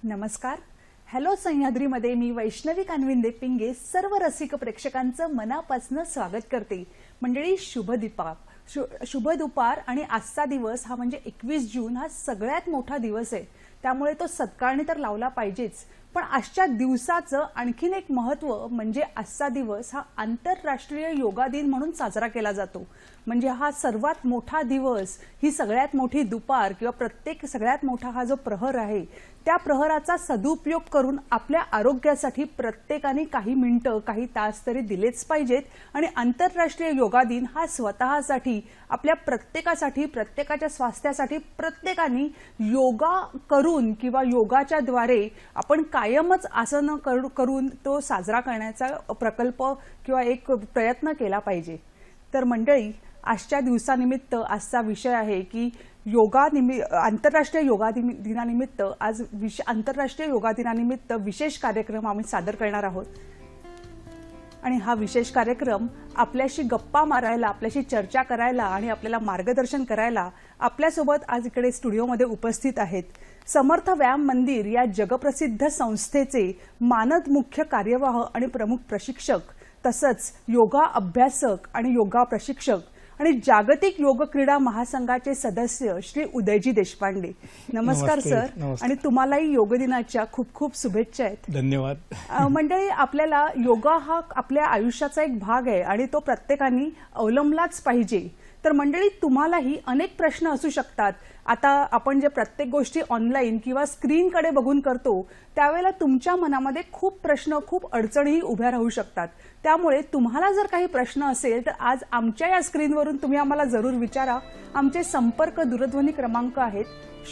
नमस्कार. हॅलो सह्याद्रीमध्ये मी वैष्णवी कानविंदे पिंगे सर्व रसिक प्रेक्षकांचं मनापासून स्वागत करते. मंडळी, शुभ दुपार आणि आजचा दिवस हा म्हणजे 21 जून हा सगळ्यात मोठा दिवस आहे. त्यामुळे तो सत्कारणी तर लावला पाहिजेच. पण आजच्या दिवसाचं आणखीन एक महत्त्व म्हणजे आजचा दिवस हा आंतरराष्ट्रीय योगा दिन म्हणून साजरा केला जातो. म्हणजे हा सर्वात मोठा दिवस, ही सगळ्यात मोठी दुपार किंवा सगळ्यात मोठा हा जो प्रहर आहे त्या प्रहराचा सदुपयोग करून आपल्या आरोग्यासाठी प्रत्येकाने काही मिनिटं काही तास तरी दिलेच पाहिजेत. आणि आंतरराष्ट्रीय योगा दिन हा स्वतःसाठी आपल्या प्रत्येकाच्या स्वास्थ्यासाठी प्रत्येकाने योगा करून किंवा योगाच्या द्वारे आपण कायमच आसन करून तो साजरा करण्याचा प्रकल्प किंवा एक प्रयत्न केला पाहिजे. तर मंडळी, आजच्या दिवसानिमित्त आजचा विषय आहे की आंतरराष्ट्रीय योगा दिनानिमित्त आंतरराष्ट्रीय योगा दिनानिमित्त विशेष कार्यक्रम आम्ही सादर करणार आहोत. आणि हा विशेष कार्यक्रम आपल्याशी गप्पा मारायला, आपल्याशी चर्चा करायला आणि आपल्याला मार्गदर्शन करायला आपल्यासोबत आज इकडे स्टुडिओमध्ये उपस्थित आहेत समर्थ व्यायाम मंदिर या जगप्रसिद्ध संस्थेचे मानद मुख्य कार्यवाह आणि प्रमुख प्रशिक्षक, तसंच योगा अभ्यासक आणि योगा प्रशिक्षक आणि जागतिक योग क्रीडा महासंघाचे सदस्य श्री उदयजी देशपांडे. नमस्कार सर. आणि तुम्हालाही योग दिनाच्या खूप खूप शुभेच्छा आहेत. धन्यवाद. मंडळी, आपल्याला योगा हा आपल्या आयुष्याचा एक भाग आहे आणि तो प्रत्येकाने अवलंबलाच पाहिजे. तर मंडळी, तुम्हालाही अनेक प्रश्न असू शकतात. आता आपण जे प्रत्येक गोष्टी ऑनलाईन किंवा स्क्रीनकडे बघून करतो त्यावेळेला तुमच्या मनामध्ये खूप प्रश्न, खूप अडचणीही उभ्या राहू शकतात. त्यामुळे तुम्हाला जर काही प्रश्न असेल तर आज आमच्या या स्क्रीनवरून तुम्ही आम्हाला जरूर विचारा. आमचे संपर्क दूरध्वनी क्रमांक आहेत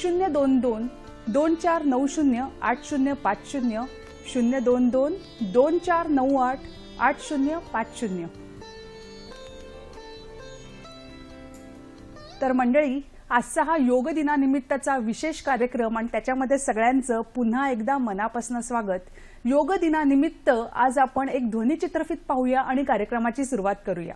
022 2490 8050, 022 2498 8050. तर मंडळी, आजचा हा योग दिनानिमित्तचा विशेष कार्यक्रम आणि त्याच्यामध्ये सगळ्यांचं पुन्हा एकदा मनापासून स्वागत. योग दिनानिमित्त आज आपण एक ध्वनिचित्रफित पाहूया आणि कार्यक्रमाची सुरुवात करूया.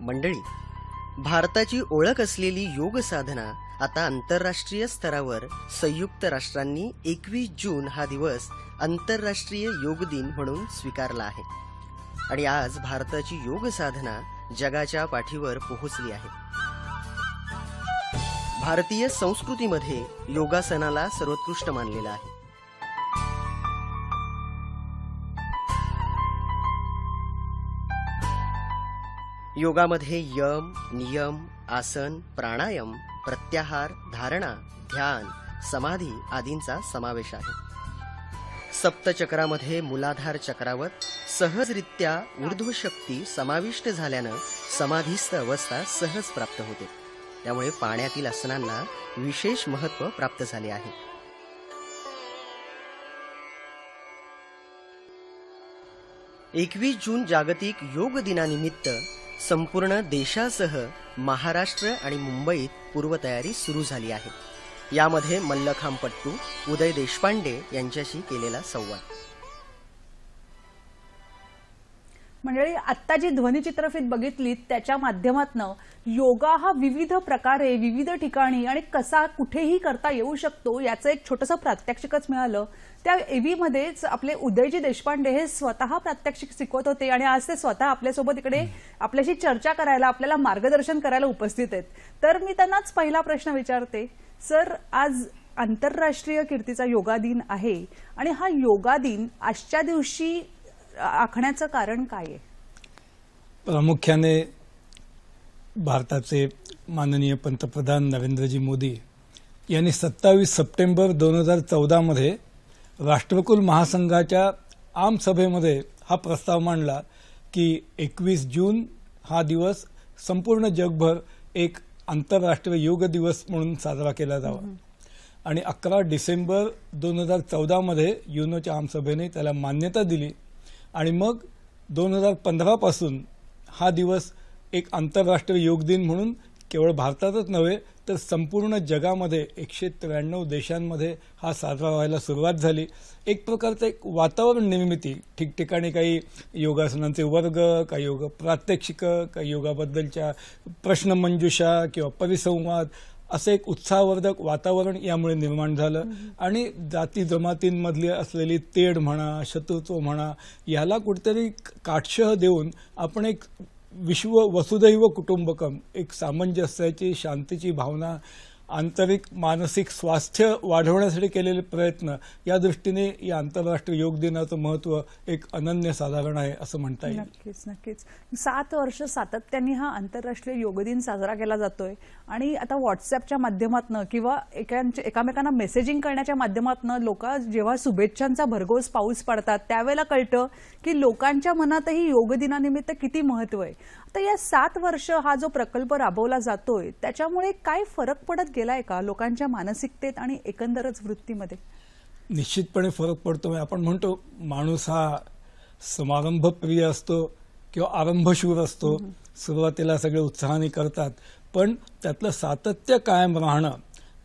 मंडळी, भारताची ओळख असलेली योग साधना आता आंतरराष्ट्रीय स्तरावर संयुक्त राष्ट्रांनी 21 जून हा दिवस आंतरराष्ट्रीय योग दिन म्हणून स्वीकारला आहे. आणि आज भारताची योग साधना जगाच्या पाठीवर पोहोचली आहे. भारतीय संस्कृतीमध्ये योगासनाला सर्वोत्कृष्ट मानलेलं आहे. योगामध्ये यम, नियम, आसन, प्राणायाम, प्रत्याहार, धारणा, ध्यान, समाधी आदींचा समावेश आहे. सप्तचक्रामध्ये मूलाधार चक्रावर सहजरित्या ऊर्ध्व शक्ती समाविष्ट झाल्यानं समाधीस्थ अवस्था सहज प्राप्त होते. त्यामुळे पाण्यातील आसनांना विशेष महत्त्व प्राप्त झाले आहे. एकवीस जून जागतिक योग दिनानिमित्त संपूर्ण देशासह महाराष्ट्र आणि मुंबईत पूर्वतयारी सुरू झाली आहे. यामध्ये मल्लखांबपट्टू उदय देशपांडे यांच्याशी केलेला संवाद. मंडळी, आत्ता जी ध्वनिचित्रफित बघितली त्याच्या माध्यमातून योगा हा विविध प्रकारे, विविध ठिकाणी आणि कसा कुठेही करता येऊ शकतो याचं एक छोटंसं प्रात्यक्षिकच मिळालं. त्या एव्हीमध्येच आपले उदयजी देशपांडे हे स्वतः प्रात्यक्षिक शिकवत होते आणि आज ते स्वतः आपल्यासोबत इकडे आपल्याशी चर्चा करायला, आपल्याला मार्गदर्शन करायला उपस्थित आहेत. तर मी त्यांनाच पहिला प्रश्न विचारते. सर, आज आंतरराष्ट्रीय कीर्तीचा योगा दिन आहे आणि हा योगा दिन आजच्या दिवशी आखण्याचं कारण काय आहे? प्रामुख्याने भारताचे माननीय पंतप्रधान नरेंद्रजी मोदी यांनी 27 सप्टेंबर 2014 मध्ये राष्ट्रकुल महासंघाच्या आमसभेमध्ये हा प्रस्ताव मांडला की 21 जून हा दिवस संपूर्ण जगभर एक आंतरराष्ट्रीय योग दिवस म्हणून साजरा केला जावा आणि 11 डिसेंबर 2014 मध्ये युनोच्या आमसभेने त्याला मान्यता दिली आणि मग 2015 पासून हा दिवस एक आंतरराष्ट्रीय योग दिन म्हणून केवळ भारतातच नव्हे तर संपूर्ण जगामध्ये 193 देशांमध्ये हा साजरा व्हायला सुरुवात झाली। एक प्रकारचं एक वातावरण निर्मिती, ठिकठिकाणी काही योगासनांचे वर्ग, काही योग प्रात्यक्षिक, काही योगाबद्दलच्या प्रश्नमंजुषा किंवा परिसंवाद, असं एक उत्साहवर्धक वातावरण यामुळे निर्माण झालं आणि जाती जमातींमधली असलेली तेढ म्हणा, शत्रुत्व म्हणा, याला कुठेतरी काटशह देऊन आपण एक विश्व वसुधैव कुटुंबकम, एक सामंजस्याची, शांतीची भावना, आंतरिक मानसिक स्वास्थ्य वाढवण्यासाठी केलेले प्रयत्न, या दृष्टीने या आंतरराष्ट्रीय योग दिनाचं महत्त्व एक अनन्यसाधारण आहे असं म्हणता येईल। नक्कीच नक्कीच 7 वर्ष सातत्याने हा आंतरराष्ट्रीय योग दिन साजरा केला जातोय आणि आता व्हॉट्सअपच्या माध्यमातून किंवा एकामेकांना मेसेजिंग करण्याच्या माध्यमातून लोक जेव्हा शुभेच्छांचा भरघोस पाऊस पडतात त्यावेळेला कळतं की लोकांच्या मनातही योग दिनानिमित्त किती महत्त्व आहे। आता या 7 वर्ष हा जो प्रकल्प राबवला जातोय त्याच्यामुळे काय फरक पडत गेलाय का लोकांच्या मानसिकतेत आणि एकंदरच वृत्तीमध्ये? निश्चितपणे फरक पडतो। आपण म्हणतो माणूस हा समारंभप्रिय असतो किंवा आरंभशूर असतो, सुरुवातीला सगळे उत्साहाने करतात, पण त्यातलं सातत्य कायम राहणं।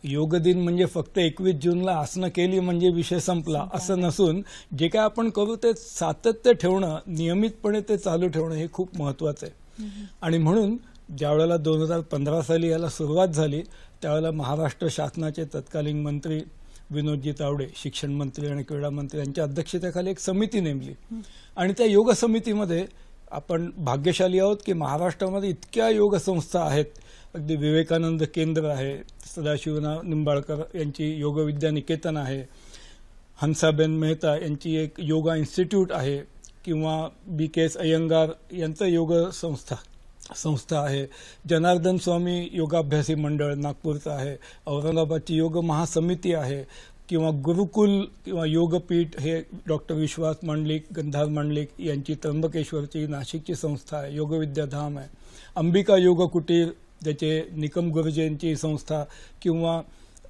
योग दिन म्हणजे फक्त 21 जूनला आसनं केली म्हणजे विषय संपला असं नसून जे काय आपण करू ते सातत्य ठेवणं, नियमितपणे ते चालू ठेवणं हे खूप महत्त्वाचं आहे। आणि म्हणून ज्यावेळेला 2015 साली याला सुरुवात झाली त्यावेळेला महाराष्ट्र शासनाचे तत्कालीन मंत्री विनोदजी तावडे, शिक्षण मंत्री आणि क्रीडा मंत्री यांच्या अध्यक्षतेखाली एक समिती नेमली आणि त्या योग समितीमध्ये आपण भाग्यशाली आहोत की महाराष्ट्रामध्ये इतक्या योग संस्था आहेत। अगदी विवेकानंद केंद्र आहे, सदाशिवराव निंबाळकर यांची योग विद्या निकेतन आहे, हंसाबेन मेहता यांची एक योगा इन्स्टिट्यूट आहे किंवा BKS अय्यंगार यांचं योग संस्था आहे, जनार्दन स्वामी योगाभ्यासी मंडळ नागपूरचं आहे, औरंगाबादची योग महासमिती आहे किंवा गुरुकुल किंवा योगपीठ हे डॉक्टर विश्वास मंडलिक, गंधार मंडलिक यांची त्र्यंबकेश्वरची नाशिकची संस्था आहे, योगविद्याधाम आहे, अंबिका योग कुटीर ज्याचे निकम गुरुजी यांची संस्था किंवा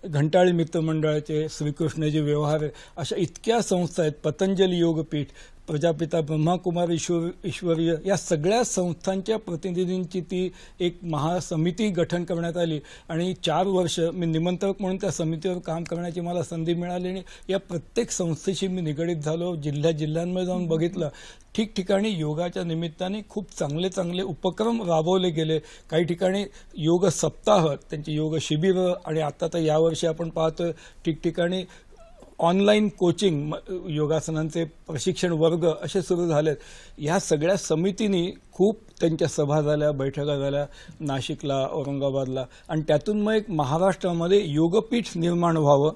घंटाळी मित्र मंडळाचे श्रीकृष्णजी व्यवहार, अशा इतक्या संस्था आहेत, पतंजली योगपीठ, प्रजापिता ब्रह्माकुमार ईश्वरीय, या सगळ्या संस्थांच्या प्रतिनिधींची ती एक महासमिती गठन करण्यात आली आणि 4 वर्ष मी निमंत्रक म्हणून त्या समितीवर काम करण्याची मला संधी मिळाली आणि या प्रत्येक संस्थेशी मी निगडीत झालो, जिल्ह्यांमध्ये जाऊन बघितलं। ठिकठिकाणी योगाच्या निमित्ताने खूप चांगले चांगले उपक्रम राबवले गेले। काही ठिकाणी योग सप्ताह, त्यांची योग शिबिरं आणि आता तर यावर्षी आपण पाहतो ठिकठिकाणी ऑनलाईन कोचिंग, योगासनांचे प्रशिक्षण वर्ग असे सुरू झालेत। या सगळ्या समितींनी खूप त्यांच्या सभा झाल्या, बैठका झाल्या नाशिकला, औरंगाबादला आणि त्यातून मग एक महाराष्ट्रामध्ये योगपीठ निर्माण व्हावं।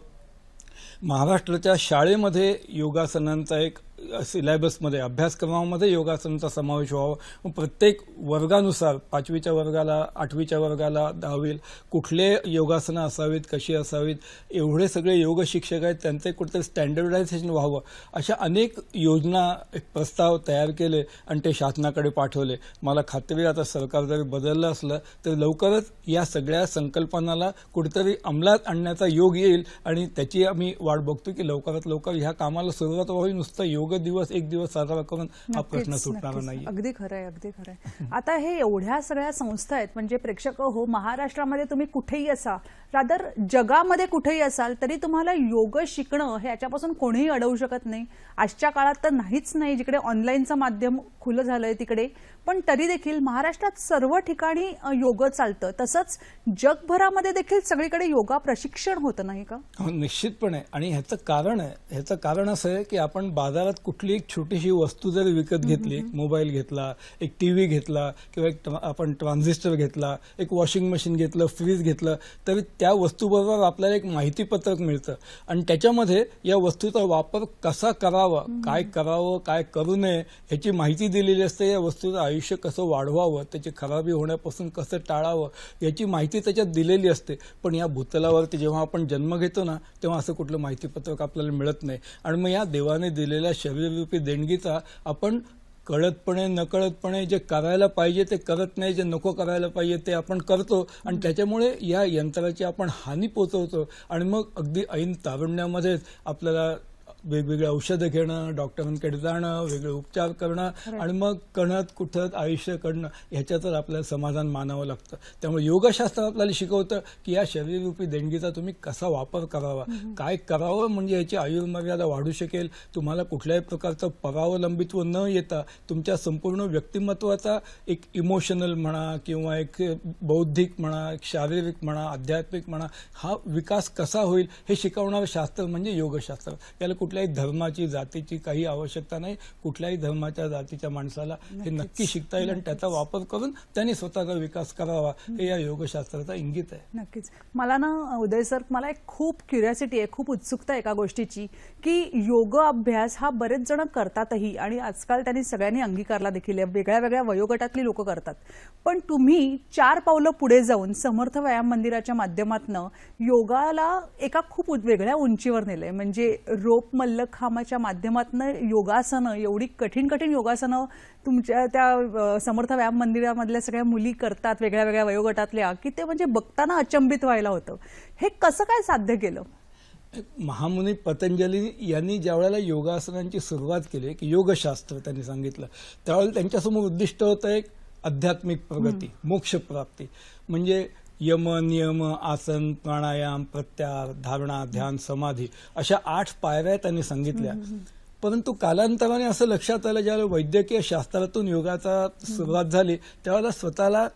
महाराष्ट्राच्या शाळेमध्ये योगासनांचा एक सिलेबसमध्ये, अभ्यासक्रमामध्ये योगासनांचा समावेश व्हावा। प्रत्येक वर्गानुसार 5वीच्या वर्गाला, 8वीच्या वर्गाला, 10वी कुठले योगासनं असावीत, कशी असावीत, एवढे सगळे योग शिक्षक आहेत त्यांचे कुठेतरी स्टँडर्डायझेशन व्हावं, अशा अनेक योजना, एक प्रस्ताव तयार केले आणि ते शासनाकडे पाठवले। मला खात्री आता सरकार जरी बदललं असलं तर लवकरच या सगळ्या संकल्पनाला कुठेतरी अंमलात आणण्याचा योग येईल आणि त्याची आम्ही वाट बघतो की लवकरात लवकर ह्या कामाला सुरुवात व्हावी। नुसतं योग दिवस एक दिवस साजरा करून हा प्रश्न सुटणार नाही। अगदी खरंय, अगदी खरंय। आता हे एवढ्या सगळ्या संस्था आहेत, म्हणजे प्रेक्षक हो, महाराष्ट्रामध्ये तुम्ही कुठेही असा, रादर जगामध्ये कुठेही असाल तरी तुम्हाला योग शिकणं हे याच्यापासून कोणीही अडवू शकत नाही। आजच्या काळात तर नाहीच नाही, जिकडे ऑनलाईनचं माध्यम खुलं झालंय तिकडे, पण तरी देखील महाराष्ट्रात सर्व ठिकाणी योग चालतं, तसंच जगभरामध्ये देखील सगळीकडे योगा प्रशिक्षण होतं नाही का? निश्चितपणे। आणि ह्याचं कारण असं आहे की आपण बाजारात कुठली एक छोटीशी वस्तू जर विकत घेतली, एक मोबाईल घेतला, एक टीव्ही घेतला किंवा एक आपण ट्रान्झिस्टर घेतला, एक वॉशिंग मशीन घेतलं, फ्रीज घेतलं, तरी त्या वस्तूबरोबर आपल्याला एक माहितीपत्रक मिळतं आणि त्याच्यामध्ये या वस्तूचा वापर कसा करावा, काय करावं, काय करू नये ह्याची माहिती दिलेली असते। या वस्तूचं आयुष्य कसं वाढवावं, त्याची खराबी होण्यापासून कसं टाळावं याची माहिती त्याच्यात दिलेली असते. पण या भूतलावरती जेव्हा आपण जन्म घेतो ना, तेव्हा असं कुठलं माहितीपत्रक आपल्याला मिळत नाही. आणि मग या देवाने दिलेल्या शरीररूपी देणगीचा आपण कळतपणे नकळतपणे जे करायला पाहिजे ते करत नाही, जे नको करायला पाहिजे ते आपण करतो. आणि त्याच्यामुळे या यंत्राची आपण हानी पोचवतो. आणि मग अगदी ऐन तारुण्यामध्येच आपल्याला वेगवेगळे औषधं घेणं, डॉक्टरांकडे जाणं, वेगळे उपचार करणं आणि मग कणत कुठत आयुष्य काढणं ह्याच्यातच आपल्याला समाधान मानावं लागतं. त्यामुळे योगशास्त्र आपल्याला शिकवतं की या शरीररूपी देणगीचा तुम्ही कसा वापर करावा, काय करावं म्हणजे याची आयुर्मर्यादा वाढू शकेल. तुम्हाला कुठल्याही प्रकारचं परावलंबित्व न येता तुमच्या संपूर्ण व्यक्तिमत्वाचा एक इमोशनल म्हणा किंवा एक बौद्धिक म्हणा, एक शारीरिक म्हणा, आध्यात्मिक म्हणा, हा विकास कसा होईल हे शिकवणारं शास्त्र म्हणजे योगशास्त्र. याला कुठल्याही धर्माची जातीची काही आवश्यकता नाही. कुठल्याही धर्माच्या जातीच्या माणसाला हे नक्की शिकता येईल आणि त्याचा वापर करून त्यांनी स्वतःचा विकास करावा हे या योगशास्त्राचा इंगित आहे. नक्कीच. मला ना उदय सर, मला एक खूप क्युरिओसिटी आहे, खूप उत्सुकता एका गोष्टीची की योग अभ्यास हा बरेच जण करतातही आणि आजकाल त्यांनी सगळ्यांनी अंगीकारला देखील. वेगळ्या वेगळ्या वयोगटातली लोक करतात. पण तुम्ही 4 पावलं पुढे जाऊन समर्थ व्यायाम मंदिराच्या माध्यमातून योगाला एका खूप वेगळ्या उंचीवर नेलंय. म्हणजे रोप मल्लखांबाच्या माध्यमातून योगासनं, एवढी कठीण कठीण योगासनं तुमच्या त्या समर्थ व्यायाम मंदिरामधल्या सगळ्या मुली करतात वेगळ्या वेगळ्या वयोगटातल्या, की ते म्हणजे बघताना अचंबित व्हायला होतं. हे कसं काय साध्य केलं? महामुनी पतंजली यांनी ज्या वेळेला योगासनांची सुरुवात केली की योगशास्त्र त्यांनी सांगितलं, त्यावेळेला त्यांच्यासमोर उद्दिष्ट होतं एक आध्यात्मिक प्रगती, मोक्षप्राप्ती. म्हणजे यम, नियम, आसन, प्राणायाम, प्रत्याहार, धारणा, ध्यान, समाधी अशा 8 पायऱ्या त्यांनी सांगितल्या. परंतु कालांतराने असं लक्षात आलं, ज्यावेळेला वैद्यकीय शास्त्रातून योगाचा सुरुवात झाली त्यावेळेला स्वतःला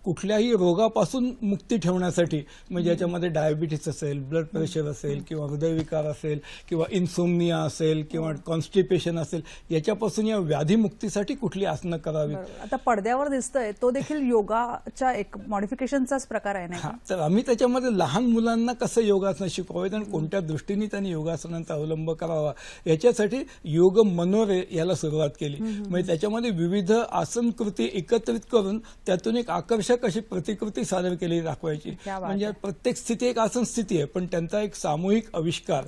कुठल्याही रोगापासून मुक्ती ठेवण्यासाठी, म्हणजे याच्यामध्ये डायबिटीस असेल, ब्लड प्रेशर असेल किंवा हृदयविकार असेल किंवा इन्सोमनिया असेल किंवा कॉन्स्टिपेशन असेल, याच्यापासून या व्याधीमुक्तीसाठी कुठली आसनं करावी. आता पडद्यावर दिसतंय तो देखील योगाच्या एक मॉडिफिकेशनचाच प्रकार आहे ना. तर आम्ही त्याच्यामध्ये लहान मुलांना कसं योगासनं शिकवावेत आणि कोणत्या दृष्टीने त्यांनी योगासनांचा अवलंब करावा याच्यासाठी योग मनोरे याला सुरुवात केली. म्हणजे त्याच्यामध्ये विविध आसन कृती एकत्रित करून त्यातून एक आकर्षक अशी प्रतिकृती सादर केली दाखवायची. म्हणजे प्रत्येक स्थिती एक आसन स्थिती आहे, पण त्यांचा एक सामूहिक आविष्कार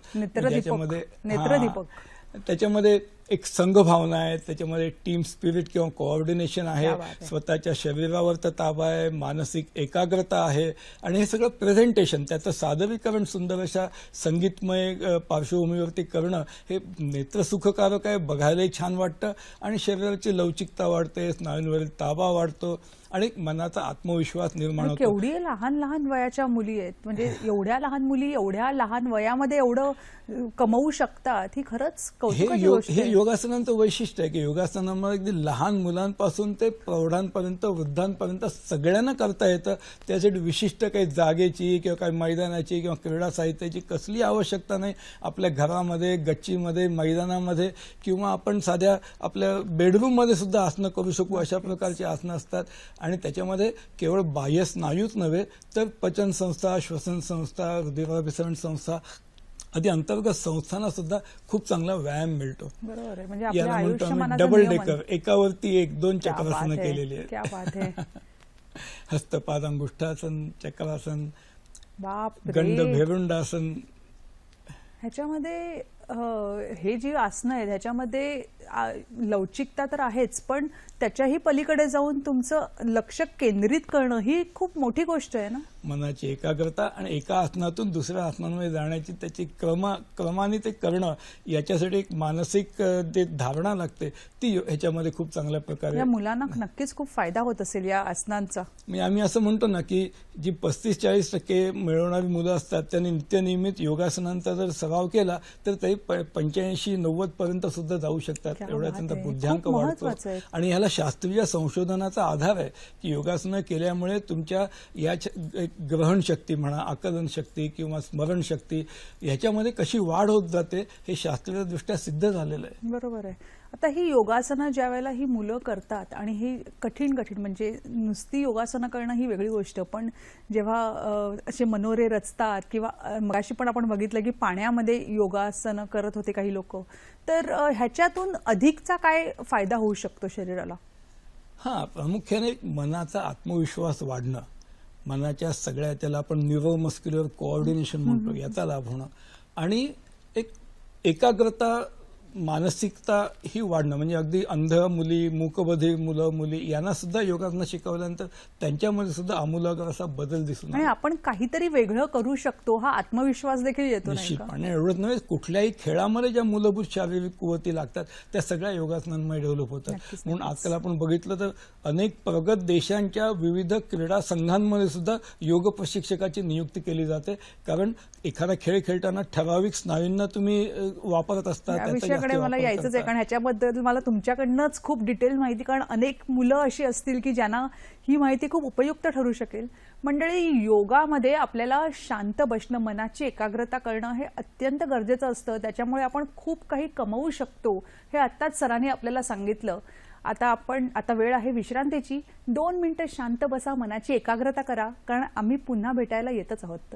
त्याच्यामध्ये एक संघभावना आहे, त्याच्यामध्ये टीम स्पिरिट किंवा कोऑर्डिनेशन आहे, स्वतःच्या शरीरावर ताबा आहे, मानसिक एकाग्रता आहे आणि हे सगळं प्रेझेंटेशन, त्याचं सादरीकरण सुंदर अशा संगीतमय पार्श्वभूमीवरती करणं हे नेत्रसुखकारक आहे, बघायलाही छान वाटतं आणि शरीराची लवचिकता वाढते, स्नायूंवरील ताबा वाढतो आणि मनाचा आत्मविश्वास निर्माण होतो. केवढी लहान लहान वयाच्या मुली आहेत, म्हणजे एवढ्या लहान मुली एवढ्या लहान वयामध्ये एवढं कमवू शकतात, ही खरंच कौतुकाची गोष्ट आहे. हे योगासनांचं वैशिष्ट्य आहे की योगासनामध्ये अगदी लहान मुलांपासून ते प्रौढांपर्यंत, वृद्धांपर्यंत सगळ्यांना करता येतं. त्यासाठी विशिष्ट काही जागेची किंवा काही मैदानाची किंवा क्रीडा साहित्याची कसली आवश्यकता नाही. आपल्या घरामध्ये, गच्चीमध्ये, मैदानामध्ये किंवा आपण साध्या आपल्या बेडरूममध्ये सुद्धा आसनं करू शकू, अशा प्रकारची आसनं असतात. आणि त्याच्यामध्ये केवळ बाह्य स्नायूच नव्हे तर पचन संस्था, श्वसन संस्था, हृदयाभिसरण संस्था आदी अंतर्गत संस्थांना सुद्धा खूप चांगला व्यायाम मिळतो. बरोबर आहे. म्हणजे आपल्या आयुष्यमानाचा डबल डेकर, एकावरती 1-2 चक्रासनं केलेली क्या बात आहे. हस्तपाद अंगुष्ठासन, चक्रासन, बाप गंड भेरुंडासन. ह्याच्यामध्ये हे जी आसनं आहेत ह्याच्यामध्ये लवचिकता तर आहेच, पण त्याच्याही पलीकडे जाऊन तुमचं लक्ष केंद्रित करणं ही खूप मोठी गोष्ट आहे ना. मनाची एकाग्रता आणि एका आसनातून दुसऱ्या आसनांमध्ये जाण्याची त्याची क्रमाने ते करणं, याच्यासाठी एक मानसिक जे धारणा लागते ती ह्याच्यामध्ये खूप चांगल्या प्रकारे. या मुलांना नक्कीच खूप फायदा होत असेल या आसनांचा. म्हणजे आम्ही असं म्हणतो ना की जी 35-40% मिळवणारी मुलं असतात त्यांनी नित्यनियमित योगासनांचा जर सराव केला तर ते 85-90 पर्यंत सुद्धा जाऊ शकतात. एवढा त्यांचा बुद्ध्यांक वाढतो आणि ह्याला शास्त्रीय संशोधनाचा आधार आहे की योगासनं केल्यामुळे तुमच्या या ग्रहण शक्ती म्हणा, आकलन शक्ती किंवा स्मरण शक्ती ह्याच्यामध्ये कशी वाढ होत जाते हे शास्त्रीयदृष्ट्या सिद्ध झालेलं आहे. बरोबर आहे. आता ही योगासनं ज्या वेळेला ही मुलं करतात आणि ही कठीण म्हणजे नुसती योगासनं करणं ही वेगळी गोष्ट, पण जेव्हा असे मनोरे रचतात किंवा मगाशी पण आपण बघितलं की पाण्यामध्ये योगासनं करत होते काही लोक, तर ह्याच्यातून अधिकचा काय फायदा होऊ शकतो शरीराला? हा, प्रामुख्याने मनाचा आत्मविश्वास वाढणं, मनाच्या सगळ्या त्याला आपण न्यूरोमस्क्युलर कोऑर्डिनेशन म्हणतो याचा लाभ होणं आणि एक एकाग्रता, मानसिकता ही वाढणं, म्हणजे अगदी अंध मुली, मूकबधिर मुलं मुली यांना सुद्धा योगासनं शिकवल्यानंतर त्यांच्यामध्ये सुद्धा आमूलाग्र असा बदल दिसून आणि आपण काहीतरी वेगळं करू शकतो हा आत्मविश्वास देखील येतो नाही निश्चित. का? आणि एवढंच नव्हे, कुठल्याही खेळामध्ये ज्या मूलभूत शारीरिक कुवती लागतात त्या सगळ्या योगासनांमुळे डेव्हलप होतात. नक्कीच, म्हणून आजकाल आपण बघितलं तर अनेक प्रगत देशांच्या विविध क्रीडा संघांमध्ये सुद्धा योग प्रशिक्षकाची नियुक्ती केली जाते, कारण एखादा खेळ खेळताना ठराविक स्नायूंना तुम्ही वापरत असता. या विषयाकडे मला यायचंच आहे, कारण ह्याच्याबद्दल मला तुमच्याकडनंच खूप डिटेल माहिती, कारण अनेक मुलं अशी असतील की ज्यांना ही माहिती खूप उपयुक्त ठरू शकेल. मंडळी, योगामध्ये आपल्याला शांत बसणं, मनाची एकाग्रता करणं हे अत्यंत गरजेचं असतं. त्याच्यामुळे आपण खूप काही कमवू शकतो हे आत्ताच सरांनी आपल्याला सांगितलं. आता वेळ आहे विश्रांतीची. 2 मिनिटं शांत बसा, मनाची एकाग्रता करा, कारण आम्ही पुन्हा भेटायला येतच आहोत.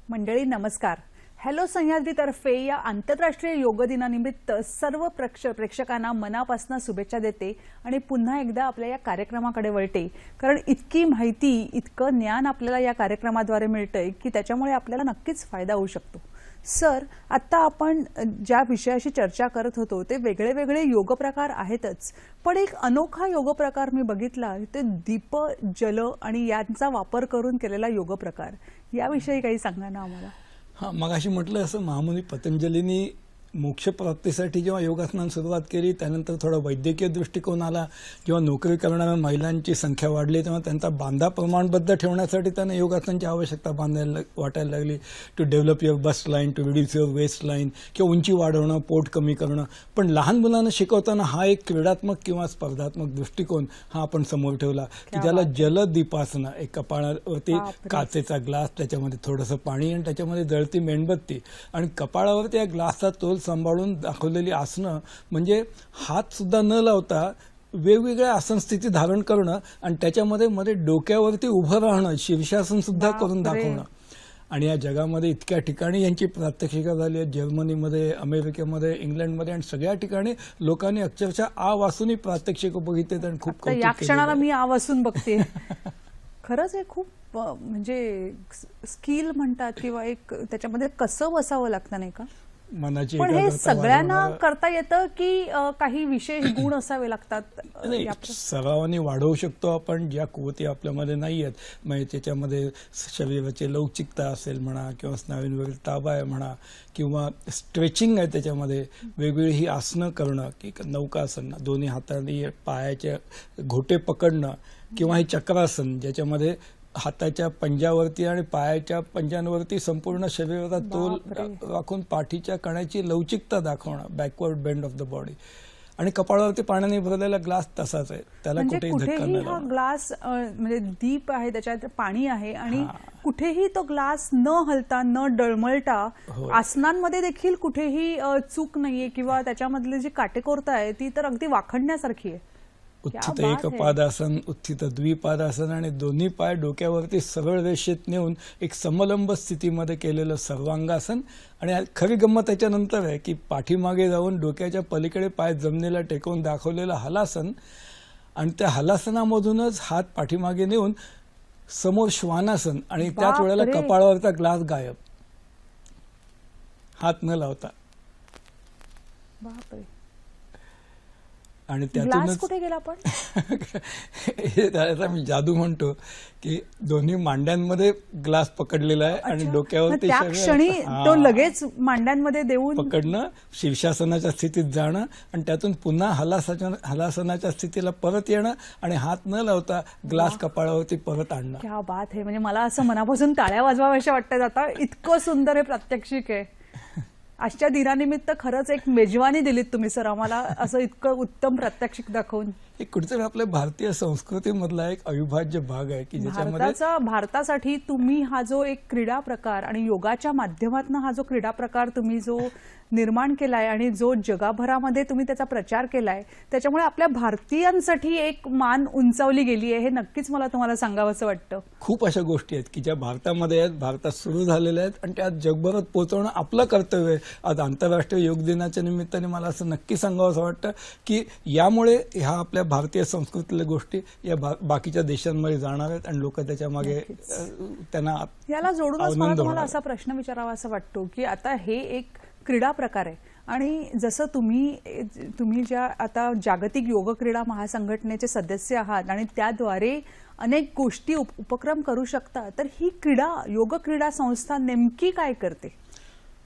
मंडळी नमस्कार. हॅलो सह्याद्रीतर्फे या आंतरराष्ट्रीय योग दिनानिमित्त सर्व प्रेक्षकांना मनापासून शुभेच्छा देते आणि पुन्हा एकदा आपल्या या कार्यक्रमाकडे वळते, कारण इतकी माहिती, इतकं ज्ञान आपल्याला या कार्यक्रमाद्वारे मिळतंय की त्याच्यामुळे आपल्याला नक्कीच फायदा होऊ शकतो. सर, आता आपण ज्या विषयाशी चर्चा करत होतो ते वेगळे वेगळे योग प्रकार आहेतच, पण एक अनोखा योग प्रकार मी बघितला, ते दीप, जल आणि यांचा वापर करून केलेला योग प्रकार. याविषयी काही सांगा ना आम्हाला. हा, मगाशी म्हटलं असं, महामुनी पतंजलींनी मोक्षप्राप्तीसाठी जेव्हा योगासनांना सुरुवात केली, त्यानंतर थोडा वैद्यकीय दृष्टिकोन आला. जेव्हा नोकरी करणाऱ्या महिलांची संख्या वाढली तेव्हा त्यांचा बांधा प्रमाणबद्ध ठेवण्यासाठी त्यांना योगासनांची आवश्यकता वाटायला लागली. To develop your bust line, to reduce your waist line, किंवा उंची वाढवणं, पोट कमी करणं. पण लहान मुलांना शिकवताना हा एक क्रीडात्मक किंवा स्पर्धात्मक दृष्टिकोन हा आपण समोर ठेवला, की ज्याला जलदीपासना, एक कपाळावरती काचेचा ग्लास, त्याच्यामध्ये थोडंसं पाणी आणि त्याच्यामध्ये जळती मेणबत्ती आणि कपाळावरती या ग्लासचा तोल सांभाळून दाखवलेली आसनं, म्हणजे हात सुद्धा न लावता वेगवेगळ्या आसन स्थिती धारण करणं आणि त्याच्यामध्ये मध्ये डोक्यावरती उभं राहणं, शीर्षासन सुद्धा करून दाखवणं. आणि या जगामध्ये इतक्या ठिकाणी यांची प्रात्यक्षिका झाली आहेत. जर्मनीमध्ये, अमेरिकेमध्ये, इंग्लंडमध्ये आणि सगळ्या ठिकाणी लोकांनी अक्षरशः आ वासूनही प्रात्यक्षिक बघितले आणि खूप या क्षणाला मी आ वासून बघते. खरंच हे खूप म्हणजे स्किल म्हणतात किंवा एक त्याच्यामध्ये कसं बसावं लागतं नाही का? मनाची पण हे सगळ्यांना करता येतं की काही विशेष गुण असावे लागतात? सरावाने वाढवू शकतो आपण ज्या कुवती आपल्यामध्ये नाही आहेत. म्हणजे त्याच्यामध्ये शरीराची लवचिकता असेल म्हणा, किंवा स्नायूंवरील ताबा आहे म्हणा, किंवा स्ट्रेचिंग आहे, त्याच्यामध्ये वेगवेगळी ही आसनं करणं, की नौकासन, दोन्ही हातांनी पायाचे घोटे पकडणं, किंवा हे चक्रासन ज्याच्यामध्ये हाताच्या पंजावरती आणि पायाच्या पंजांवरती संपूर्ण शरीराचा तोल राखून पाठीच्या कण्याची लवचिकता दाखवणं, backward bend of the body. आणि कपाळावरती पाण्याने भरलेला ग्लास तसाच आहे, त्याला कुठेही धक्का नाही. हा ग्लास म्हणजे दीप आहे, त्याच्यात पाणी आहे आणि कुठेही तो ग्लास न हलता, न डळमळता, आसनांमध्ये देखील कुठेही चूक नाहीये, किंवा त्याच्यामधली जी काटेकोरता आहे ती तर अगदी वाखणण्यासारखी आहे. उत्थित एकपादासन, उत्थित द्विपादासन आणि दोन्ही पाय डोक्यावरती सरळ रेषेत नेऊन एक समलंब स्थितीमध्ये केलेलं सर्वांगासन. आणि खरी गंमत त्याच्यानंतर आहे की पाठीमागे जाऊन डोक्याच्या पलीकडे पाय जमिनीला टेकवून दाखवलेलं हलासन, आणि त्या हलासनामधूनच हात पाठीमागे नेऊन समोर श्वानासन, आणि त्याच वेळेला कपाळावरचा ग्लास गायब, हात न लावता. बापरे. आणि त्यातूनच कुठे गेला आपण? हे मी जादू म्हणतो की दोन्ही मांड्यांमध्ये ग्लास पकडलेला आहे आणि डोक्यावरती त्या क्षणी तो लगेच मांड्यांमध्ये देऊन पकडणं, शीर्षासनाच्या स्थितीत जाणं आणि त्यातून पुन्हा हलासनाच्या स्थितीला परत येणं आणि हात न लावता ग्लास कपाळावरती परत आणणं. क्या बात आहे. म्हणजे मला असं मनापासून टाळ्या वाजवाव्याशा वाटतात आता, इतकं सुंदर हे प्रात्यक्षिक आहे. आजच्या दिनानिमित्त खरंच एक मेजवानी दिलीत तुम्ही सर आम्हाला, असं इतकं उत्तम प्रात्यक्षिक दाखवून. हे कुठेतरी आपल्या भारतीय संस्कृतीमधला एक अविभाज्य भाग आहे की ज्याच्यामध्ये भारतासाठी तुम्ही हा जो एक क्रीडा प्रकार आणि योगाच्या माध्यमातून हा जो क्रीडा प्रकार तुम्ही जो निर्माण केलाय आणि जो जगभरामध्ये तुम्ही त्याचा प्रचार केलाय त्याच्यामुळे आपल्या भारतीयांसाठी एक मान उंचावली गेली आहे, हे नक्कीच मला तुम्हाला सांगावंसं वाटतं. खूप अशा गोष्टी आहेत की ज्या भारतामध्ये आहेत, भारतात सुरू झालेल्या आहेत आणि त्या जगभरात पोहोचवणं आपलं कर्तव्य आहे. आज आंतरराष्ट्रीय योग दिनाच्या निमित्ताने मला असं नक्की सांगावंसं वाटतं की यामुळे ह्या आपल्या भारतीय संस्कृतीतल्या गोष्टी या बाकीच्या देशांमध्ये जाणार आहेत आणि लोक त्याच्या मागे त्यांना याला जोडूनच मला आनंद तुम्हाला होणार. असा प्रश्न विचारावा असं वाटतो की आता हे एक क्रीडा प्रकार आहे आणि जसं तुम्ही ज्या आता जागतिक योग क्रीडा महासंघटनेचे सदस्य आहात आणि त्याद्वारे अनेक गोष्टी उपक्रम करू शकता, तर ही योग क्रीडा संस्था नेमकी काय करते?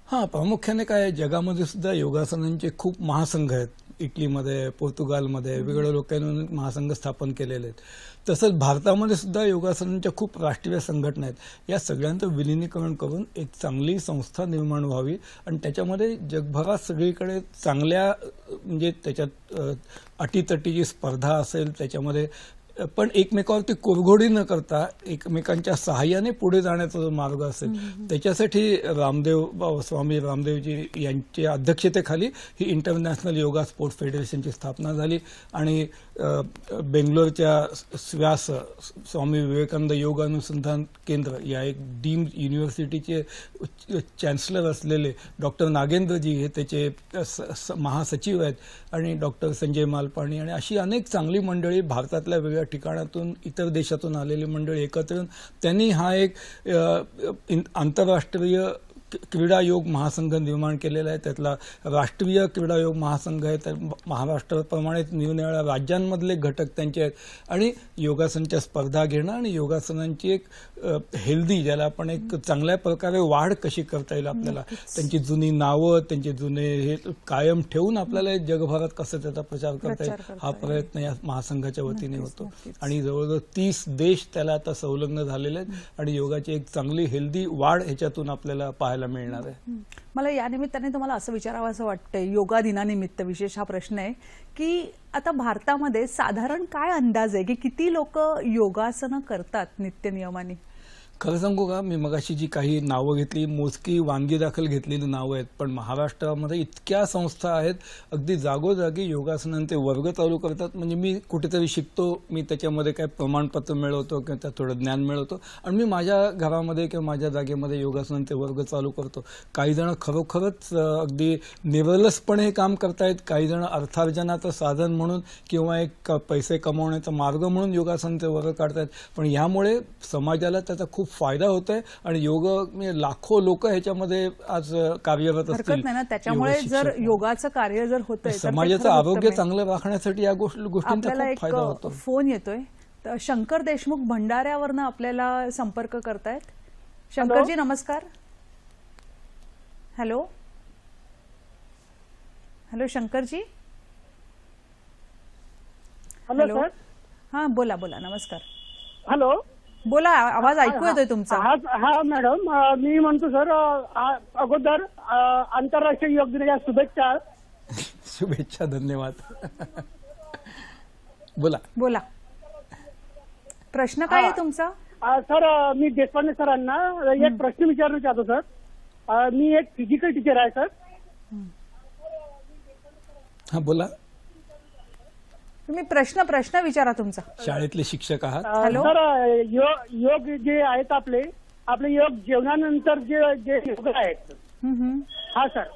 हा, प्रामुख्याने काय जगामध्ये सुद्धा योगासनांचे खूप महासंघ आहेत. इटलीमध्ये, पोर्तुगालमध्ये वेगवेगळ्या लोकांनी महासंघ स्थापन केलेले आहेत. तसंच भारतामध्ये सुद्धा योगासनांच्या खूप राष्ट्रीय संघटना आहेत. या सगळ्यांचं विलिनीकरण करून एक चांगली संस्था निर्माण व्हावी आणि त्याच्यामध्ये जगभरात सगळीकडे चांगल्या म्हणजे त्याच्यात अटीतटीची स्पर्धा असेल, त्याच्यामध्ये पण एकमेकावरती कुरघोडी न करता एकमेकांच्या सहाय्याने पुढे जाण्याचा जो मार्ग असेल त्याच्यासाठी स्वामी रामदेवजी यांच्या अध्यक्षतेखाली ही इंटरनॅशनल योगा स्पोर्ट्स फेडरेशनची स्थापना झाली आणि बेंगलोरच्या स्वामी विवेकानंद योग अनुसंधान केंद्र या एक डीम्ड युनिव्हर्सिटीचे चॅन्सलर असलेले डॉक्टर नागेंद्रजी हे त्याचे महासचिव आहेत आणि डॉक्टर संजय मालपाणी आणि अशी अनेक चांगली मंडळी भारतातल्या वेगळ्या ठिकाणातून इतर देशातून आलेली मंडळी एकत्र येऊन त्यांनी हा एक आंतरराष्ट्रीय क्रीडा योग महासंघ निर्माण केलेला आहे. त्यातला राष्ट्रीय क्रीडा योग महासंघ आहे, तर महाराष्ट्राप्रमाणे निरनिराळ्या राज्यांमधले घटक त्यांचे आहेत आणि योगासनच्या स्पर्धा घेणं आणि योगासनांची एक हेल्दी, ज्याला आपण एक चांगल्या प्रकारे वाढ कशी करता येईल आपल्याला, त्यांची जुनी नावं, त्यांचे जुने हे कायम ठेवून आपल्याला जगभरात कसं त्याचा प्रचार करता येईल हा प्रयत्न या महासंघाच्या वतीने होतो आणि जवळजवळ 30 देश त्याला आता संलग्न झालेले आहेत आणि योगाची एक चांगली हेल्दी वाढ ह्याच्यातून आपल्याला पाहायला मिळणार आहे. मला या निमित्ताने तुम्हाला असं विचारावं असं वाटतंय, योगा दिनानिमित्त विशेष हा प्रश्न आहे की आता भारतामध्ये साधारण काय अंदाज आहे की किती लोक योगासनं करतात नित्यनियमाने? खरं सांगू का, मी मगाशी जी काही नावं घेतली मोजकी वानगी दाखल घेतलेली नावं आहेत, पण महाराष्ट्रामध्ये इतक्या संस्था आहेत अगदी जागोजागी योगासनांचे वर्ग चालू करतात. म्हणजे मी कुठेतरी शिकतो, मी त्याच्यामध्ये काय प्रमाणपत्र मिळवतो किंवा त्यात थोडं ज्ञान मिळवतो आणि मी माझ्या घरामध्ये किंवा माझ्या जागेमध्ये योगासनांचे वर्ग चालू करतो. काही जण खरोखरच अगदी निरलसपणे हे काम करतायत, काही जण अर्थार्जनाचं साधन म्हणून किंवा एक पैसे कमवण्याचा मार्ग म्हणून योगासनांचे वर्ग काढतायत. पण यामुळे समाजाला त्याचा खूप फायदा होतोय आणि योग लाखो लोक ह्याच्यामध्ये आज कार्यरत असतील. हरकत नाही ना, त्याच्यामुळे जर योगाचं कार्य जर होतंय तर समाजाचं आरोग्य चांगलं राखण्यासाठी या गोष्टींचा खूप फायदा होतो. फोन येतोय, तर शंकर देशमुख भंडाऱ्यावरनं आपल्याला संपर्क करतायत. शंकरजी नमस्कार. Hello hello Shankarji. हॅलो. हा बोला बोला. नमस्कार. हॅलो. बोला, आवाज ऐकू येतोय तुमचा. हा मॅडम, मी म्हणतो सर, अगोदर आंतरराष्ट्रीय योग दिनाच्या शुभेच्छा. शुभेच्छा, धन्यवाद. बोला बोला, प्रश्न काय आहे तुमचा? सर, मी देशपांडे सरांना एक प्रश्न विचारना चाहतो सर. मी एक फिजिकल टीचर आहे सर. हा बोला, तुम्ही प्रश्न विचारा तुमचा. शाळेतले शिक्षक आहात. सर, योग जे आहेत आपले योग जेवणानंतर जे योग आहेत, हा सर,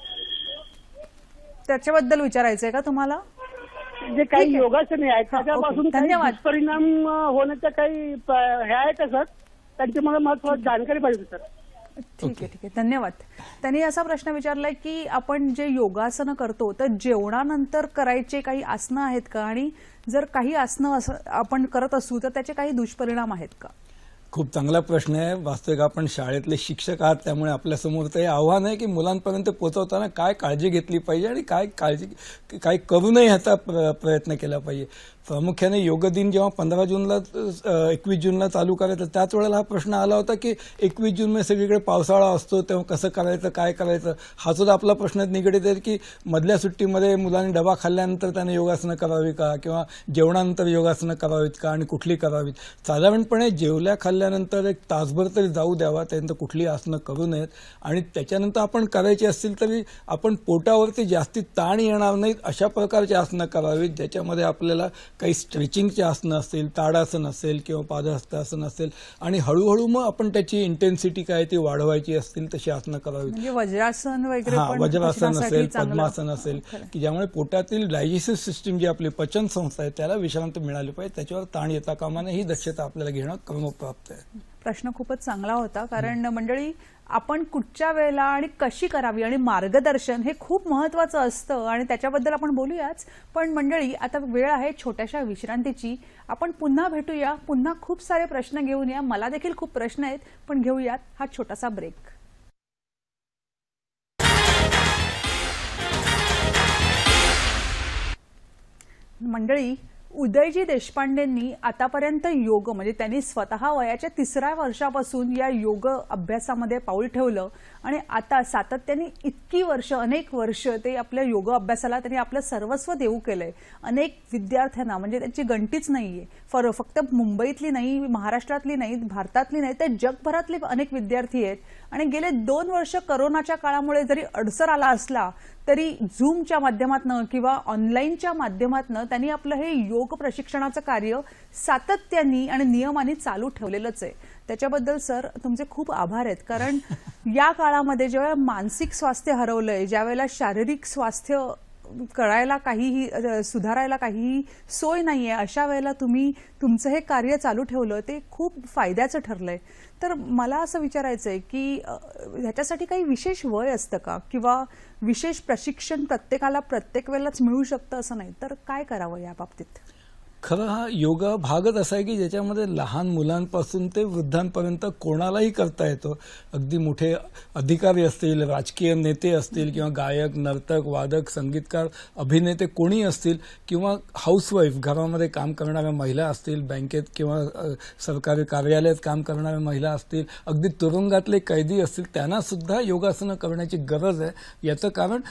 त्याच्याबद्दल विचारायचंय का तुम्हाला? जे काही योगासने आहेत त्याच्यापासून धन्यवाद. परिणाम होण्याच्या काही हे आहे का सर? त्यांची मला महत्वाची जानकारी पाहिजे सर. ठीक आहे, धन्यवाद. त्यांनी असा प्रश्न विचारलाय की आपण जे योगासनं करतो तर जेवणानंतर करायचे काही आसनं आहेत का, आणि जर काही आसनं आपण करत असू तर त्याचे काही दुष्परिणाम आहेत का? खूप चांगला प्रश्न आहे. वास्तविक आपण शाळेतले शिक्षक आहात, त्यामुळे आपल्यासमोर ते आव्हान आहे की मुलांपर्यंत पोहोचवताना काय काळजी घेतली पाहिजे आणि काय करू नये ह्याचा प्रयत्न केला पाहिजे. प्रामुख्याने योग दिन जेव्हा 15 जूनला 21 जूनला चालू करायचं त्याच वेळेला हा प्रश्न आला होता की 21 जून मध्ये सगळीकडे पावसाळा असतो तेव्हा कसं करायचं काय करायचं हा सुद्धा आपला प्रश्न निगडीत आहे की मधल्या सुट्टीमध्ये मुलांनी डबा खाल्ल्यानंतर त्याने योगासनं करावी का किंवा जेवणानंतर योगासनं करावीत का आणि कुठली करावीत. साधारणपणे जेवल्या खाल्ल्यानंतर एक तासभर तरी जाऊ द्यावा, त्यानंतर कुठली आसनं करू नयेत आणि त्याच्यानंतर आपण करायची असतील तरी आपण पोटावरती जास्ती ताण येणार नाहीत अशा प्रकारची आसनं करावीत ज्याच्यामध्ये आपल्याला काही स्ट्रेचिंगची आसनं असतील, ताडासन असेल किंवा पादहस्तासन असेल आणि हळूहळू मग आपण त्याची इंटेन्सिटी काय ती वाढवायची असतील तशी आसनं करावीत. म्हणजे वज्रासन वगैरे हा, पण वज्रासन पचनासाठी असेल, चांगलं. पद्मासन असेल की ज्यामुळे पोटातील डायजेस्टिव्ह सिस्टीम जी आपली पचन संस्था आहे त्याला विश्रांती मिळाली पाहिजे, त्याच्यावर ताण येता कामा नये ही दक्षता आपल्याला घेणं क्रमप्राप्त आहे. प्रश्न खूपच चांगला होता कारण मंडळी आपण कुठच्या वेळेला आणि कशी करावी आणि मार्गदर्शन हे खूप महत्वाचं असतं आणि त्याच्याबद्दल आपण बोलूयाच. पण मंडळी आता वेळ आहे छोट्याशा विश्रांतीची. आपण पुन्हा भेटूया, पुन्हा खूप सारे प्रश्न घेऊन या. मला देखील खूप प्रश्न आहेत पण घेऊयात हा छोटासा ब्रेक. मंडळी उदयजी देशपांडेंनी आतापर्यंत योग म्हणजे त्यांनी स्वतः वयाच्या 3ऱ्या वर्षापासून या योग अभ्यासामध्ये पाऊल ठेवलं आणि आता सातत्याने इतकी वर्ष अनेक वर्ष ते आपल्या योग अभ्यासाला त्यांनी आपलं सर्वस्व देऊ केलंय. अनेक विद्यार्थ्यांना म्हणजे त्यांची गणतीच नाहीये, फक्त मुंबईतली नाही, महाराष्ट्रातली नाही, भारतातली नाही, तर जगभरातले अनेक विद्यार्थी आहेत आणि गेले 2 वर्ष कोरोनाच्या काळामुळे जरी अडसर आला असला तरी झूमच्या माध्यमातून किंवा ऑनलाईनच्या माध्यमातून त्यांनी आपलं हे योग प्रशिक्षणाचं कार्य सातत्याने आणि नियमाने चालू ठेवलेलंच आहे. त्याच्याबद्दल सर तुमचे खूप आभार आहेत कारण या काळामध्ये जेव्हा मानसिक स्वास्थ्य हरवलंय, ज्यावेळेला शारीरिक स्वास्थ्य कळायला काहीही सुधारायला काहीही सोय नाहीये, अशा वेळेला तुम्ही तुमचं हे कार्य चालू ठेवलं ते खूप फायद्याचं ठरलंय. तर मला असं विचारायचं आहे की ह्याच्यासाठी काही विशेष वय असतं का किंवा विशेष प्रशिक्षण प्रत्येकाला प्रत्येक वेळेलाच मिळू शकतं असं नाही, तर काय करावं या बाबतीत? खरं हा योगा भागच असा आहे की ज्याच्यामध्ये लहान मुलांपासून ते वृद्धांपर्यंत कोणालाही करता येतो. अगदी मोठे अधिकारी असतील, राजकीय नेते असतील किंवा गायक, नर्तक, वादक, संगीतकार, अभिनेते कोणी असतील किंवा हाऊसवाईफ घरामध्ये काम करणाऱ्या महिला असतील, बँकेत किंवा सरकारी कार्यालयात काम करणाऱ्या महिला असतील, अगदी तुरुंगातले कैदी असतील, त्यांना सुद्धा योगासनं करण्याची गरज आहे. याचं कारण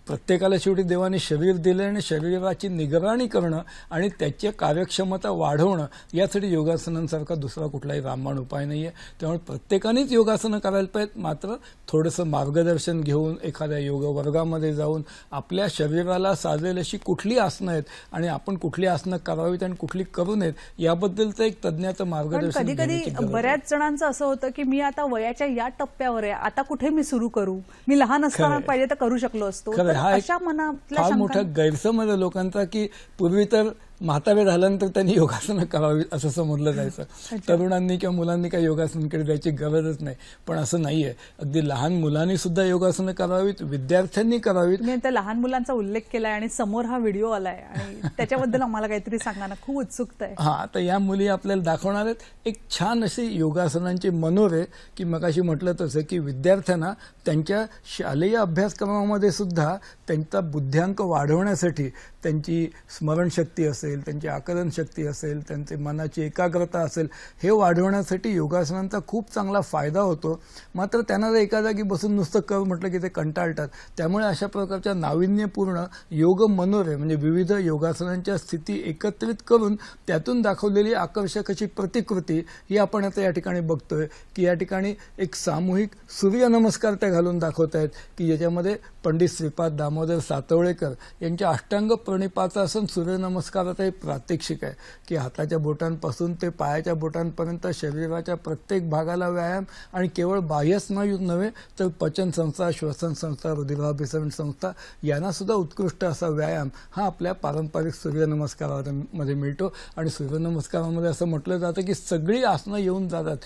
प्रत्येकाला शेवटी देवाने शरीर दिले आणि शरीराची निगराणी करणं आणि त्याची कार्यक्षमता वाढवणं यासाठी योगासनांसारखा दुसरा कुठलाही रामबाण उपाय नाहीये. त्यामुळे प्रत्येकानेच योगासनं करायला पाहिजेत, मात्र थोडंसं मार्गदर्शन घेऊन एखाद्या योग वर्गामध्ये जाऊन आपल्या शरीराला साजेल अशी कुठली आसनं आहेत आणि आपण कुठली आसनं करावीत आणि कुठली करू नयेत याबद्दलचं एक तज्ञाचं मार्गदर्शन कधी कधी बऱ्याच जणांचं असं होतं की मी आता वयाच्या या टप्प्यावर आहे, आता कुठे मी सुरू करू, मी लहान असताना पाहिजे तर करू शकलो असतो. हा एक फार मोठा गैरसमज आहे लोकांचा की पूर्वी तर म्हातारे झाल्यानंतर त्यांनी योगासनं करावी असं समजलं जायचं. तरुणांनी किंवा मुलांनी काही योगासनांकडे जायची गरजच नाही, पण असं नाहीये. अगदी लहान मुलांनी सुद्धा योगासनं करावीत, विद्यार्थ्यांनी करावीत. तुम्ही त्या लहान मुलांचा उल्लेख केलाय आणि समोर हा व्हिडिओ आलाय आणि त्याच्याबद्दल आम्हाला काहीतरी सांगा ना, खूप उत्सुकता आहे. हा, तर या मुली आपल्याला दाखवणार आहेत एक छान अशी योगासनांची मनोरे की मगाशी म्हटलं तसं की विद्यार्थ्यांना त्यांच्या शालेय अभ्यासक्रमामध्ये सुद्धा त्यांचा बुद्ध्यांक वाढवण्यासाठी त्यांची स्मरणशक्ती असेल, त्यांची आकलन शक्ती असेल, त्यांची मनाची एकाग्रता असेल, हे वाढवण्यासाठी योगासनांचा खूप चांगला फायदा होतो. मात्र त्यांना जर एका जागी बसून नुसतं कर म्हटलं की ते कंटाळतात. त्यामुळे अशा प्रकारच्या नाविन्यपूर्ण योग मनोरे म्हणजे विविध योगासनांच्या स्थिती एकत्रित करून त्यातून दाखवलेली आकर्षक अशी प्रतिकृती ही आपण आता या ठिकाणी बघतोय की या ठिकाणी एक सामूहिक सूर्यनमस्कार त्या घालून दाखवत आहेत की ज्याच्यामध्ये पंडित श्रीपाद दामोदर सातवळेकर यांच्या अष्टांग प्रणिपाताचं आसन सूर्यनमस्काराचं एक प्रात्यक्षिक आहे की हाताच्या बोटांपासून ते पायाच्या बोटांपर्यंत शरीराच्या प्रत्येक भागाला व्यायाम आणि केवळ बाह्यस्नायू नव्हे तर पचन संस्था, श्वसन संस्था, रुधिराभिसरण संस्था यांना सुद्धा उत्कृष्ट असा व्यायाम हा आपल्या पारंपरिक सूर्यनमस्कारामध्ये मिळतो. आणि सूर्यनमस्कारामध्ये असं म्हटलं जातं की सगळी आसनं येऊन जातात,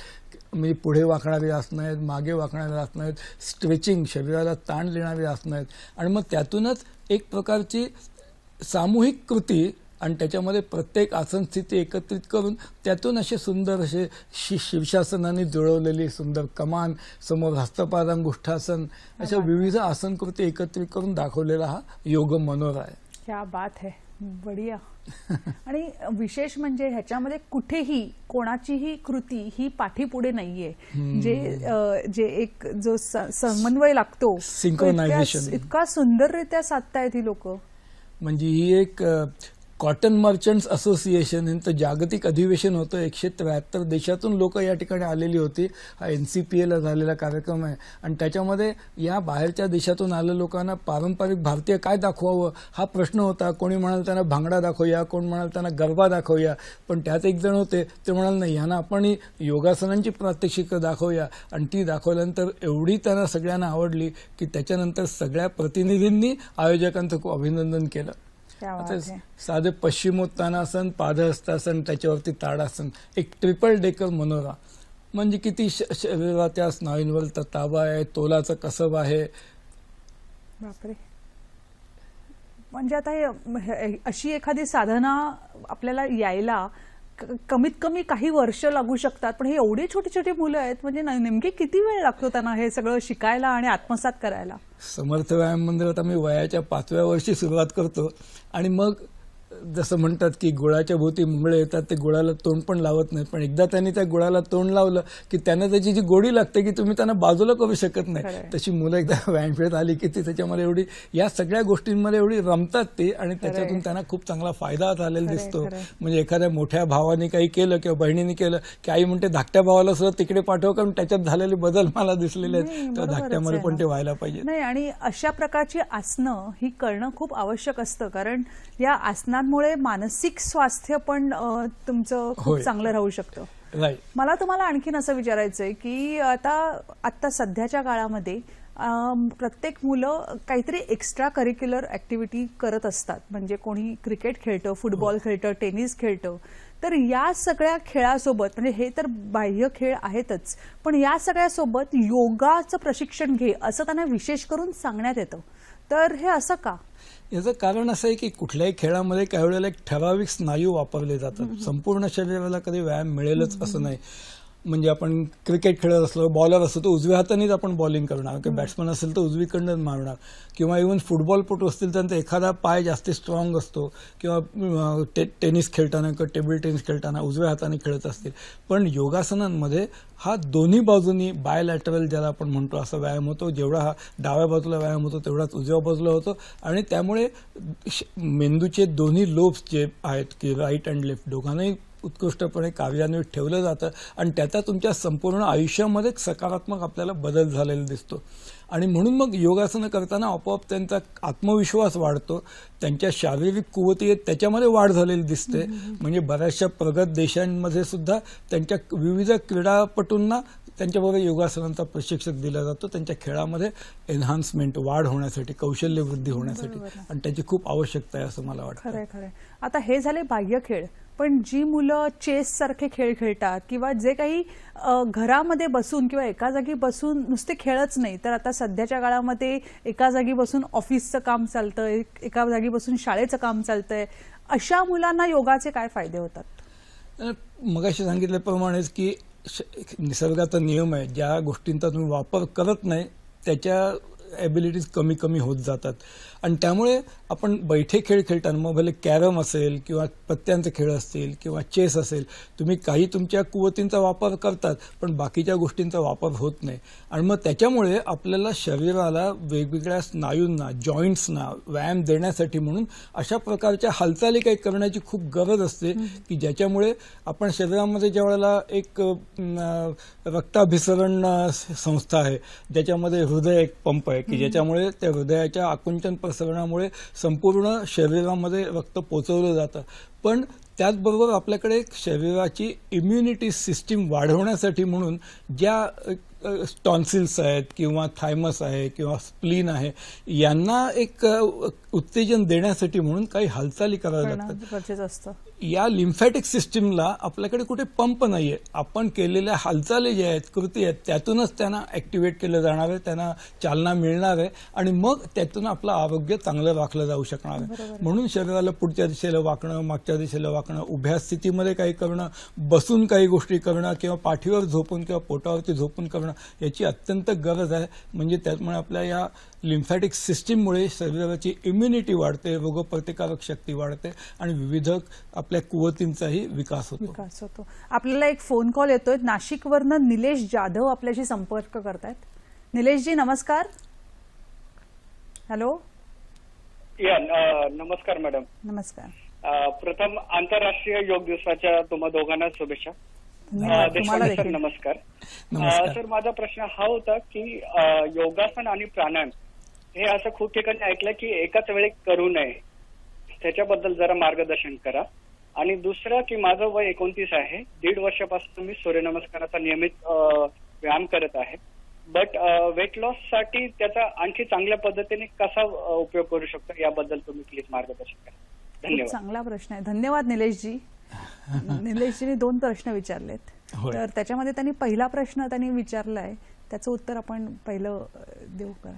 म्हणजे पुढे वाकणारी आसनं आहेत, मागे वाकणारी आसनं आहेत, स्ट्रेचिंग शरीराला ताण देणारी आसनं आहेत आणि मग त्यातूनच एक प्रकारची सामूहिक कृती आणि त्याच्यामध्ये प्रत्येक आसन स्थिती एकत्रित करून त्यातून असे सुंदर असे शीर्षासनाने जुळवलेली सुंदर कमान, समोर हस्तपादांगुष्ठासन, अशा विविध आसन कृती एकत्रित करून दाखवलेला हा योग मनोरा आहे. क्या बात है. बढिया. आणि विशेष म्हणजे ह्याच्यामध्ये कुठेही कोणाचीही कृती ही पाठीपुढे नाहीये. जे एक जो समन्वय लागतो सिंक्रोनायझेशन इतका सुंदररित्या साधतायत ही लोक. म्हणजे ही एक कॉटन मर्चंट्स असोसिएशन यांचं जागतिक अधिवेशन होतं. 173 देशातून लोक या ठिकाणी आलेली होती. हा NCPA ला झालेला कार्यक्रम आहे आणि त्याच्यामध्ये या बाहेरच्या देशातून आलेल्या लोकांना पारंपरिक भारतीय काय दाखवावं हा प्रश्न होता. कोणी म्हणाल त्यांना भांगडा दाखवूया, कोण म्हणाल त्यांना गरबा दाखवूया, पण त्यात एक जण होते ते म्हणाल नाही यांना आपण योगासनांची प्रात्यक्षिकं दाखवूया. आणि ती दाखवल्यानंतर एवढी त्यांना सगळ्यांना आवडली की त्याच्यानंतर सगळ्या प्रतिनिधींनी आयोजकांचं खूप अभिनंदन केलं. आता साधे पश्चिमोत्तानासन, पादहस्तासन, त्याच्यावरती ताडासन, एक ट्रिपल डेकर मनोरा. म्हणजे किती शरीराच्या स्नायूंवर ताबा आहे, तोलाचं कसब आहे. बापरे. म्हणजे आता अशी एखादी साधना आपल्याला यायला कमीत कमी काही वर्ष लागू शकतात, पण हे एवढी छोटी छोटी मुलं आहेत म्हणजे नेमके किती वेळ लागतो त्यांना हे सगळं शिकायला आणि आत्मसात करायला? समर्थ व्यायाम मंदिरात आम्ही वयाच्या 5व्या वर्षी सुरुवात करतो आणि मग जसं म्हणतात की गुळाच्या भोवती मुंगळे येतात, ते गुळाला तोंड पण लावत नाहीत, पण एकदा त्यांनी त्या गुळाला तोंड लावलं की त्यांना त्याची जी गोडी लागते की तुम्ही त्यांना बाजूला करू शकत नाही. तशी मुलं एकदा व्यायामशाळेत आली की ती त्याच्यामध्ये एवढी या सगळ्या गोष्टींमध्ये एवढी रमतात ते आणि त्याच्यातून त्यांना खूप चांगला फायदा झालेला दिसतो. म्हणजे एखाद्या मोठ्या भावाने काही केलं किंवा बहिणीने केलं की आई म्हणते धाकट्या भावाला सुद्धा तिकडे पाठव, कारण त्याच्यात झालेले बदल मला दिसलेले आहेत, तर धाकट्यामध्ये पण ते व्हायला पाहिजे. नाही, आणि अशा प्रकारची आसनं ही करणं खूप आवश्यक असतं, कारण या आसनांमुळे मानसिक स्वास्थ्य पण तुमचं खूप चांगलं राहू शकतं. मला तुम्हाला आणखीन असं विचारायचंय की आता सध्याच्या काळामध्ये प्रत्येक मुलं काहीतरी एक्स्ट्रा करिक्युलर ऍक्टिव्हिटी करत असतात. म्हणजे कोणी क्रिकेट खेळतं, फुटबॉल खेळतं, टेनिस खेळतं. तर या सगळ्या खेळासोबत, म्हणजे हे तर बाह्य खेळ आहेतच, पण या सगळ्यासोबत योगाचं प्रशिक्षण घे असं त्यांना विशेष करून सांगण्यात येतं. तर हे असं का? याचं कारण असं आहे की कुठल्याही खेळामध्ये काही वेळेला एक ठराविक स्नायू वापरले जातात. संपूर्ण शरीराला कधी व्यायाम मिळेलच असं नाही. म्हणजे आपण क्रिकेट खेळत असलो, बॉलर असतो तर उजव्या हातानेच आपण बॉलिंग करणार, किंवा बॅट्समन असेल तर उजवीकडनं मारणार, किंवा इव्हन फुटबॉलपटू असतील तर एखादा पाय जास्त स्ट्रॉंग असतो, किंवा टेनिस खेळताना किंवा टेबल टेनिस खेळताना उजव्या हाताने खेळत असतील. पण योगासनांमध्ये हा दोन्ही बाजूनी बायलॅटरल ज्याला आपण म्हणतो असा व्यायाम होतो. जेवढा हा डाव्या बाजूला व्यायाम होतो तेवढाच उजव्या बाजूला होतो, आणि त्यामुळे मेंदूचे दोन्ही लोब्स जे आहेत की राईट अँड लेफ्ट दोघांनाही उत्कृष्टपणे कार्यान्वित ठेवलं जातं, आणि त्याचा तुमच्या संपूर्ण आयुष्यामध्ये सकारात्मक आपल्याला बदल झालेला दिसतो. आणि म्हणून मग योगासनं करताना आपोआप त्यांचा आत्मविश्वास वाढतो, त्यांच्या शारीरिक कुवती त्याच्यामध्ये वाढ झालेली दिसते. म्हणजे बऱ्याचशा प्रगत देशांमध्ये सुद्धा त्यांच्या विविध क्रीडापटूंना त्यांच्याबरोबर योगासनांचा प्रशिक्षक दिला जातो, त्यांच्या खेळामध्ये एन्हान्समेंट, वाढ होण्यासाठी, कौशल्य वृद्धी होण्यासाठी, आणि त्याची खूप आवश्यकता आहे असं मला वाटतं. खरंय खरंय. आता हे झाले बाह्य खेळ, पण जी मुलं चेस सारखे खेळ खेळतात किंवा जे काही घरामध्ये बसून किंवा एका जागी बसून नुसते खेळच नाही, तर आता सध्याच्या काळामध्ये एका जागी बसून ऑफिसचं काम चालतंय, एका जागी बसून शाळेचं काम चालतंय, अशा मुलांना योगाचे काय फायदे होतात? मगाशी सांगितल्याप्रमाणेच की निसर्गाचा नियम आहे, ज्या गोष्टींचा तुम्ही वापर करत नाही त्याच्या ॲबिलिटीज कमी कमी होत जातात. आणि त्यामुळे आपण बैठे खेळ खेळताना, मग भले कॅरम असेल किंवा पत्त्यांचे खेळ असतील किंवा चेस असेल, तुम्ही काही तुमच्या कुवतींचा वापर करतात पण बाकीच्या गोष्टींचा वापर होत नाही. आणि मग त्याच्यामुळे आपल्याला शरीराला वेगवेगळ्या स्नायूंना, जॉईंट्सना व्यायाम देण्यासाठी म्हणून अशा प्रकारच्या हालचाली काही करण्याची खूप गरज असते की ज्याच्यामुळे आपण शरीरामध्ये ज्या वेळेला एक रक्ताभिसरण संस्था आहे, ज्याच्यामध्ये हृदय एक पंप आहे की ज्याच्यामुळे त्या हृदयाच्या आकुंचन प्रसरणामुळे संपूर्ण शरीरामध्ये रक्त पोचवलं जातं. पण त्याचबरोबर आपल्याकडे शरीराची इम्युनिटी सिस्टीम वाढवण्यासाठी म्हणून ज्या टॉन्सिल्स आहेत किंवा थायमस आहे किंवा स्प्लीन आहे, यांना एक उत्तेजन देण्यासाठी म्हणून काही हालचाली कराव्या लागतात. या लिम्फॅटिक सिस्टीमला आपल्याकडे कुठे पंप नाहीये. आपण केलेल्या हालचाली ज्या आहेत, कृती आहेत, त्यातूनच त्यांना ऍक्टिव्हेट केलं जाणार आहे, त्यांना चालना मिळणार आहे, आणि मग त्यातून आपलं आरोग्य चांगलं राखलं जाऊ शकणार आहे. म्हणून शरीराला पुढच्या दिशेला वाकणं, मागच्या दिशेला वाकणं, उभ्या स्थितीमध्ये काही करणं, बसून काही गोष्टी करणं, किंवा पाठीवर झोपून किंवा पोटावरती झोपून करणं, करणं याची अत्यंत गरज आहे. म्हणजे त्यामुळे आपल्या या लिम्फॅटिक सिस्टीममुळे शरीराची इम्युनिटी वाढते, रोगप्रतिकारक शक्ती वाढते आणि विविध आपल्या कुवतींचाही विकास होतो. आपल्याला एक फोन कॉल येतोय. नाशिकवरनं निलेश जाधव आपल्याशी संपर्क करतायत. निलेशजी नमस्कार. हॅलो. नमस्कार मॅडम. नमस्कार. प्रथम आंतरराष्ट्रीय योग दिवसाच्या तुम्हा दोघांना शुभेच्छा. तुम्हाला सर नमस्कार. सर माझा प्रश्न हा होता की योगासन आणि प्राणायाम हे असं खूप ठिकाणी ऐकलं की एकाच वेळी करू नये, त्याच्याबद्दल जरा मार्गदर्शन करा. आणि दुसरं की माझं वय 29 आहे. 1.5 वर्षापासून मी सूर्यनमस्काराचा नियमित व्यायाम करत आहे. बट वेट लॉस साठी त्याचा आणखी चांगल्या पद्धतीने कसा उपयोग करू शकतो याबद्दल तुम्ही प्लीज मार्गदर्शन करा. धन्यवाद. चांगला प्रश्न आहे. धन्यवाद निलेशजी. निलेशजीने 2 प्रश्न विचारलेत. तर त्याच्यामध्ये त्यांनी पहिला प्रश्न त्यांनी विचारलाय, त्याचं उत्तर आपण पहिलं देऊ का?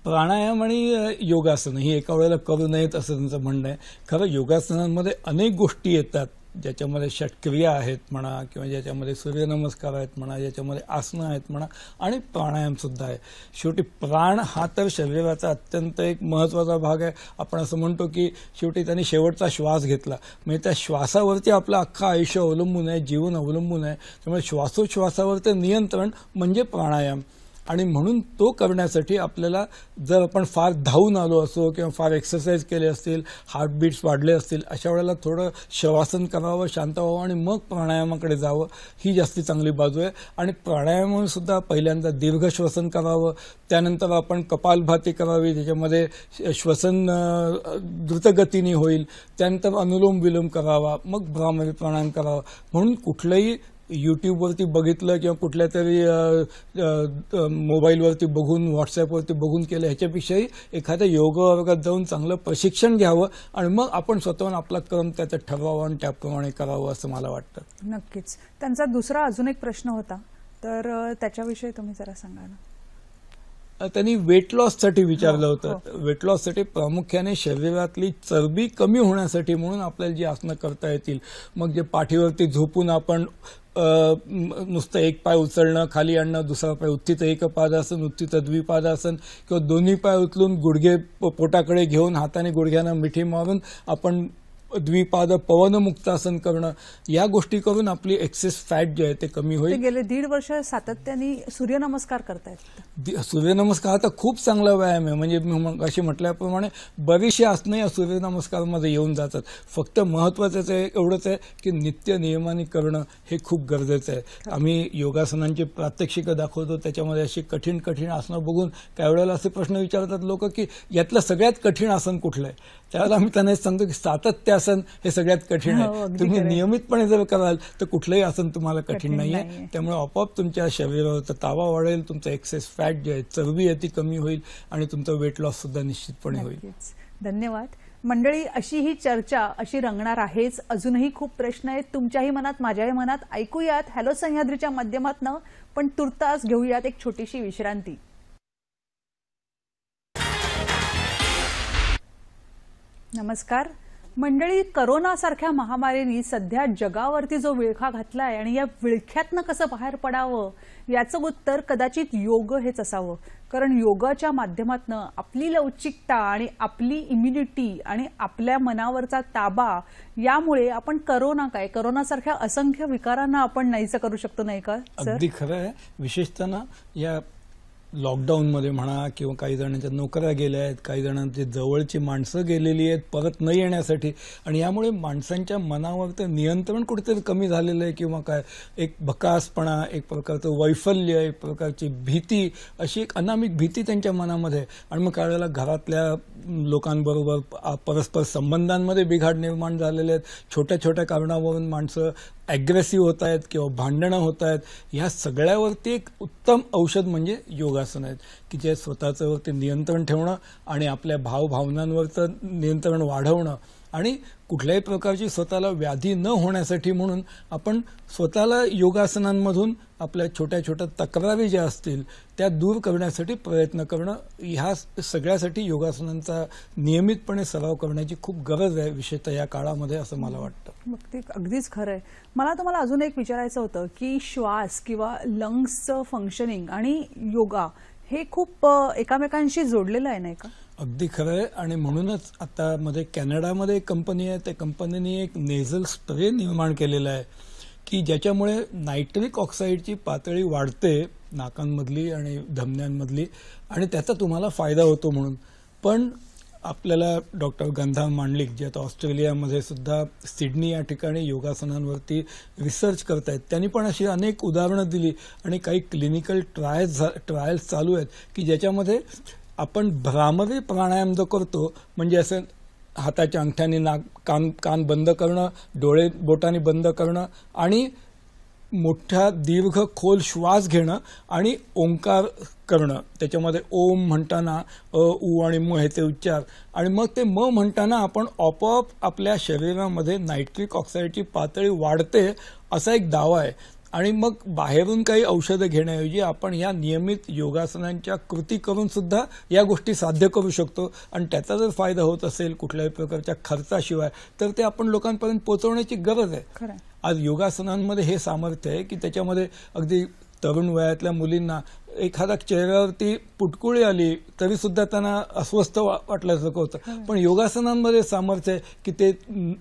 प्राणायाम आणि योगासन ही एका वेळेला करू नयेत असं त्यांचं म्हणणं आहे. खरं योगासनांमध्ये अनेक गोष्टी येतात, ज्याच्यामध्ये षटक्रिया आहेत म्हणा, किंवा ज्याच्यामध्ये सूर्यनमस्कार आहेत म्हणा, ज्याच्यामध्ये आसनं आहेत म्हणा, आणि प्राणायाम सुद्धा आहे. शेवटी प्राण हा तर शरीराचा अत्यंत एक महत्त्वाचा भाग आहे. आपण असं म्हणतो की शेवटी त्यांनी शेवटचा श्वास घेतला, म्हणजे त्या श्वासावरती आपलं अख्खं आयुष्य अवलंबून आहे, जीवन अवलंबून आहे. त्यामुळे श्वासोच्छवासावरचं नियंत्रण म्हणजे प्राणायाम. आणि म्हणून तो करण्यासाठी आपल्याला जर आपण फार धावून आलो असो किंवा फार एक्सरसाइज केले असतील, हार्टबीट्स वाढले असतील, अशा वेळेला थोडं शवासन करावं, शांत व्हावं आणि मग प्राणायामाकडे जावं, ही जास्ती चांगली बाजू आहे. आणि प्राणायामामध्ये सुद्धा पहिल्यांदा दीर्घ श्वसन करावं, त्यानंतर आपण कपालभाती करावी, त्याच्यामध्ये श्वसन द्रुतगतीने होईल, त्यानंतर अनुलोम विलोम करावा, मग भ्रामरी प्राणायाम करावा. म्हणून कुठलंही यूट्यूबवरती बघितलं किंवा कुठल्या तरी मोबाईलवरती बघून, व्हॉट्सॲपवरती बघून केलं ह्याच्यापेक्षाही एखाद्या योग वर्गात जाऊन चांगलं प्रशिक्षण घ्यावं आणि मग आपण स्वतःहून आपला क्रम त्याच्यात ठरवावा आणि त्याप्रमाणे करावं असं मला वाटतं. नक्कीच. त्यांचा दुसरा अजून एक प्रश्न होता, तर त्याच्याविषयी तुम्ही जरा सांगा ना. त्यांनी वेट लॉससाठी विचारलं होतं. वेट लॉससाठी प्रामुख्याने शरीरातली चरबी कमी होण्यासाठी म्हणून आपल्याला जी आसनं करता येतील, मग जे पाठीवरती झोपून आपण नुसतं एक पाय उचलणं, खाली आणणं, दुसरा पाय उत्थित एकपादासन, उत्थित द्विपादासन, किंवा दोन्ही पाय उचलून गुडघे पोटाकडे घेऊन हाताने गुडघ्यांना मिठी मारून आपण द्विपाद पवनमुक्तासन करणं, या गोष्टी करून आपली एक्सेस फॅट जे आहे ते कमी होईल. गेले 1.5 वर्ष सातत्याने सूर्यनमस्कार करतायत. सूर्यनमस्कार तर खूप चांगला व्यायाम आहे. म्हणजे अशी म्हटल्याप्रमाणे बरीचशी आसनं या सूर्यनमस्कारमध्ये येऊन जातात. फक्त महत्त्वाचं एवढंच आहे की नित्य नियमाने करणं हे खूप गरजेचं आहे. आम्ही योगासनांची प्रात्यक्षिकं दाखवतो, त्याच्यामध्ये अशी कठीण कठीण आसनं बघून काही वेळेला असे प्रश्न विचारतात लोक की यातलं सगळ्यात कठीण आसन कुठलं आहे. त्यावेळेला आम्ही त्यांना सांगतो की सातत्यासन हे सगळ्यात कठीण आहे. तुम्ही नियमितपणे जर कराल तर कुठलंही आसन तुम्हाला कठीण नाहीये. त्यामुळे आपोआप तुमच्या शरीरावरचा ताबा वाढेल, तुमचं एक्सेस फॅट जे आहे, चरबी आहे ती कमी होईल आणि तुमचं वेट लॉस सुद्धा निश्चितपणे होईल. धन्यवाद. मंडळी, अशी ही चर्चा अशी रंगणार आहेच. अजूनही खूप प्रश्न आहेत तुमच्याही मनात, माझ्याही मनात. ऐकूयात हॅलो सह्याद्रीच्या माध्यमातून, पण तुर्तास घेऊयात एक छोटीशी विश्रांती. नमस्कार मंडळी. करोनासारख्या महामारीने सध्या जगावरती जो विळखा घातलाय आणि या विळख्यातनं कसं बाहेर पडावं याचं उत्तर कदाचित योग हेच असावं. कारण योगाच्या माध्यमातून आपली लवचिकता आणि आपली इम्युनिटी आणि आपल्या मनावरचा ताबा यामुळे आपण करोनासारख्या असंख्य विकारांना आपण नाहीसं करू शकतो, नाही का सर? अगदी खरं आहे. विशेषतः ना या लॉकडाऊनमध्ये म्हणा किंवा काही जणांच्या नोकऱ्या गेल्या आहेत, काही जणांची जवळची माणसं गेलेली आहेत परत न येण्यासाठी, आणि यामुळे माणसांच्या मनावर ते नियंत्रण कुठेतरी कमी झालेलं आहे किंवा काय एक भकासपणा, एक प्रकारचं वैफल्य, एक प्रकारची भीती, अशी एक अनामिक भीती त्यांच्या मनामध्ये. आणि मग काही वेळेला घरातल्या लोकांबरोबर परस्पर संबंधांमध्ये बिघाड निर्माण झालेले आहेत. छोट्या छोट्या कारणावरून माणसं ॲग्रेसिव्ह होत आहेत किंवा भांडणं होत आहेत. ह्या सगळ्यावरती एक उत्तम औषध म्हणजे योगासन आहेत की जे स्वतःच्यावरती नियंत्रण ठेवणं आणि आपल्या भावभावनांवरचं नियंत्रण वाढवणं आणि कुठल्याही प्रकारची स्वतःला व्याधी न होण्यासाठी म्हणून आपण स्वतःला योगासनांमधून आपल्या छोट्या छोट्या तक्रारी ज्या असतील त्या दूर करण्यासाठी प्रयत्न करणं, ह्या सगळ्यासाठी योगासनांचा नियमितपणे सराव करण्याची खूप गरज आहे, विशेषतः या काळामध्ये, असं मला वाटतं. मग ते अगदीच खरं आहे. मला तुम्हाला अजून एक विचारायचं होतं की श्वास किंवा लंग्सचं फंक्शनिंग आणि योगा हे खूप एकमेकांशी जोडलेलं आहे, नाही का? अगदी खरं आहे. आणि म्हणूनच आता मध्ये कॅनडामध्ये एक कंपनी आहे, त्या कंपनीने एक नेझल स्प्रे निर्माण केलेला आहे की ज्याच्यामुळे नायट्रिक ऑक्साईडची पातळी वाढते नाकांमधली आणि धमन्यांमधली, आणि त्याचा तुम्हाला फायदा होतो म्हणून. पण आपल्याला डॉक्टर गंधा मांडलिक, जे आता ऑस्ट्रेलियामध्ये सुद्धा सिडनी या ठिकाणी योगासनांवरती रिसर्च करतायत, त्यांनी पण अशी अनेक उदाहरणं दिली आणि काही क्लिनिकल ट्रायल्स चालू आहेत की ज्याच्यामध्ये आपण भ्रामरी प्राणायाम जो करतो, म्हणजे असं हाताच्या अंगठ्याने कान बंद करणं, डोळे बोटाने बंद करणं आणि मोठा दीर्घ खोल श्वास घेणं आणि ओंकार करणं, त्याच्यामध्ये ओम म्हणताना उ आणि म ह्याचे उच्चार, आणि मग ते म म्हणताना आपण आपोआप आपल्या शरीरामध्ये नायट्रिक ऑक्साईडची पातळी वाढते, असा एक दावा आहे. आणि मग बाहेरून काही औषधं घेण्याऐवजी आपण या नियमित योगासनांच्या कृती करून सुद्धा या गोष्टी साध्य करू शकतो. आणि त्याचा जर फायदा होत असेल कुठल्याही प्रकारच्या खर्चाशिवाय, तर ते आपण लोकांपर्यंत पोहोचवण्याची गरज आहे. खरं. आज योगासनांमध्ये हे सामर्थ्य आहे की त्याच्यामध्ये अगदी तरुण वयातल्या मुलींना एखाद्या चेहऱ्यावरती पुटकुळी आली तरी सुद्धा त्यांना अस्वस्थ वाटल्यासारखं होतं, पण योगासनांमध्ये सामर्थ्य आहे की ते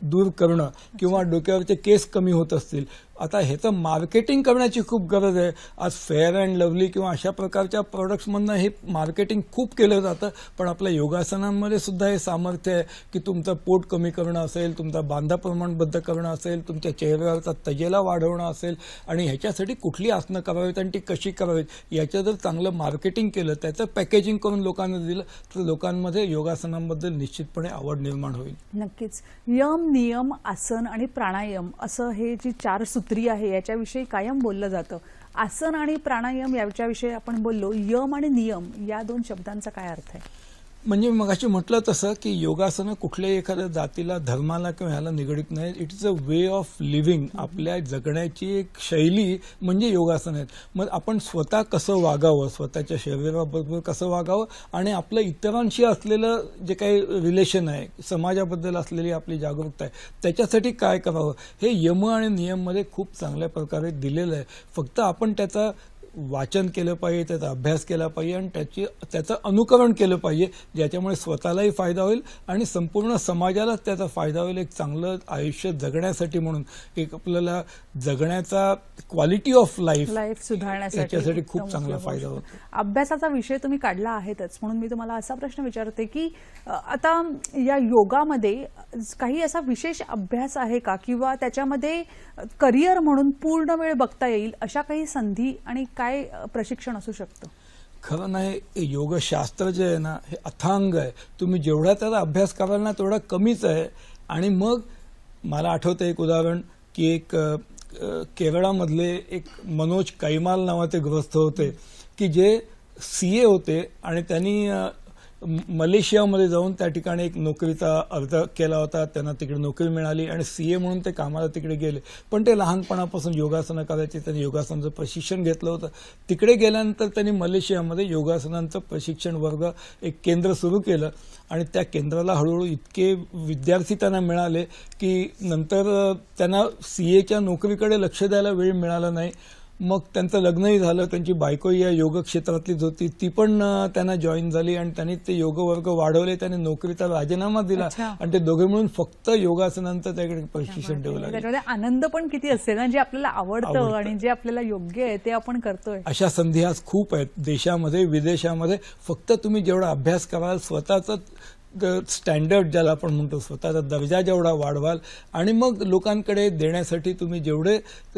दूर करणं, किंवा डोक्यावरचे केस कमी होत असतील. आता ह्याचं मार्केटिंग करण्याची खूप गरज आहे. आज फेअर अँड लवली किंवा अशा प्रकारच्या प्रोडक्ट्समधनं हे मार्केटिंग खूप केलं जातं, पण आपल्या योगासनांमध्ये सुद्धा हे सामर्थ्य आहे की तुमचं पोट कमी करणं असेल, तुमचा बांधा प्रमाणबद्ध करणं असेल, तुमच्या चेहऱ्यावरचा तजेला वाढवणं असेल, आणि ह्याच्यासाठी कुठली आसनं करावीत आणि ती कशी करावीत याच्या जर चांगलं मार्केटिंग केलं, त्याचं पॅकेजिंग करून लोकांना दिलं, तर लोकांमध्ये योगासनांबद्दल निश्चितपणे आवड निर्माण होईल. नक्कीच. यम, नियम, आसन आणि प्राणायाम असं हे जी 4 सूत्री आहे याच्याविषयी कायम बोललं जातं. आसन आणि प्राणायाम याच्याविषयी आपण बोललो, यम आणि नियम या 2 शब्दांचा काय अर्थ आहे? म्हणजे मगाशी म्हटलं तसं की योगासनं कुठल्याही एखाद्या जातीला, धर्माला किंवा ह्याला निगडीत नाही. It is a way of living. आपल्या जगण्याची एक शैली म्हणजे योगासन आहेत. मग आपण स्वतः कसं वागावं, स्वतःच्या शरीराबरोबर कसं वागावं, आणि आपलं इतरांशी असलेलं जे काही रिलेशन आहे, समाजाबद्दल असलेली आपली जागरूकता आहे, त्याच्यासाठी काय करावं, हे यम आणि नियममध्ये खूप चांगल्या प्रकारे दिलेलं आहे. फक्त आपण त्याचा वाचन केलं पाहिजे, त्याचा अभ्यास केला पाहिजे आणि त्याचं अनुकरण केलं पाहिजे, ज्याच्यामुळे स्वतःलाही फायदा होईल आणि संपूर्ण समाजालाच त्याचा फायदा होईल. एक चांगलं आयुष्य जगण्यासाठी, म्हणून एक आपल्याला जगण्याचा क्वालिटी ऑफ लाईफ सुधारण्यासाठी खूप चांगला फायदा होतो. अभ्यासाचा विषय तुम्ही काढला आहेतच, म्हणून मी तुम्हाला असा प्रश्न विचारते की आता या योगामध्ये काही असा विशेष अभ्यास आहे का, किंवा त्याच्यामध्ये करिअर म्हणून पूर्ण वेळ बघता येईल अशा काही संधी आणि काय प्रशिक्षण असू शकतं? खरं नाही, योगशास्त्र जे आहे ना, हे अथांग आहे. तुम्ही जेवढा त्याचा अभ्यास कराल ना तेवढा कमीच आहे. आणि मग मला आठवतं एक उदाहरण की एक केरळामधले एक मनोज कैमाल नावाचे गृहस्थ होते की जे CA होते, आणि त्यांनी मलेशियामध्ये जाऊन त्या ठिकाणी एक नोकरीचा अर्ज केला होता. त्यांना तिकडे नोकरी मिळाली आणि CA म्हणून ते कामाला तिकडे गेले. पण ते लहानपणापासून योगासनं करायचे, त्यांनी योगासनाचं प्रशिक्षण घेतलं होतं. तिकडे गेल्यानंतर त्यांनी मलेशियामध्ये योगासनांचं प्रशिक्षण वर्ग एक केंद्र सुरू केलं, आणि त्या केंद्राला हळूहळू इतके विद्यार्थी त्यांना मिळाले की नंतर त्यांना CAच्या नोकरीकडे लक्ष द्यायला वेळ मिळाला नाही. मग त्यांचं लग्नही झालं, त्यांची बायकोही या योग क्षेत्रातलीच होती, ती पण त्यांना जॉईन झाली आणि त्यांनी ते योग वर्ग वाढवले. त्यांनी नोकरीचा राजीनामा दिला आणि ते दोघे मिळून फक्त योगासनांचं त्याकडे प्रशिक्षण ठेवू लागले. त्याच्यामध्ये आनंद पण किती असते ना, जे आपल्याला आवडतं आणि जे आपल्याला योग्य आहे ते आपण करतोय. अशा संधी आज खूप आहेत देशामध्ये, विदेशामध्ये. फक्त तुम्ही जेवढा अभ्यास कराल, स्वतःच स्टँडर्ड ज्याला आपण म्हणतो, स्वतःचा दर्जा जेवढा वाढवाल, आणि मग लोकांकडे देण्यासाठी तुम्ही जेवढे,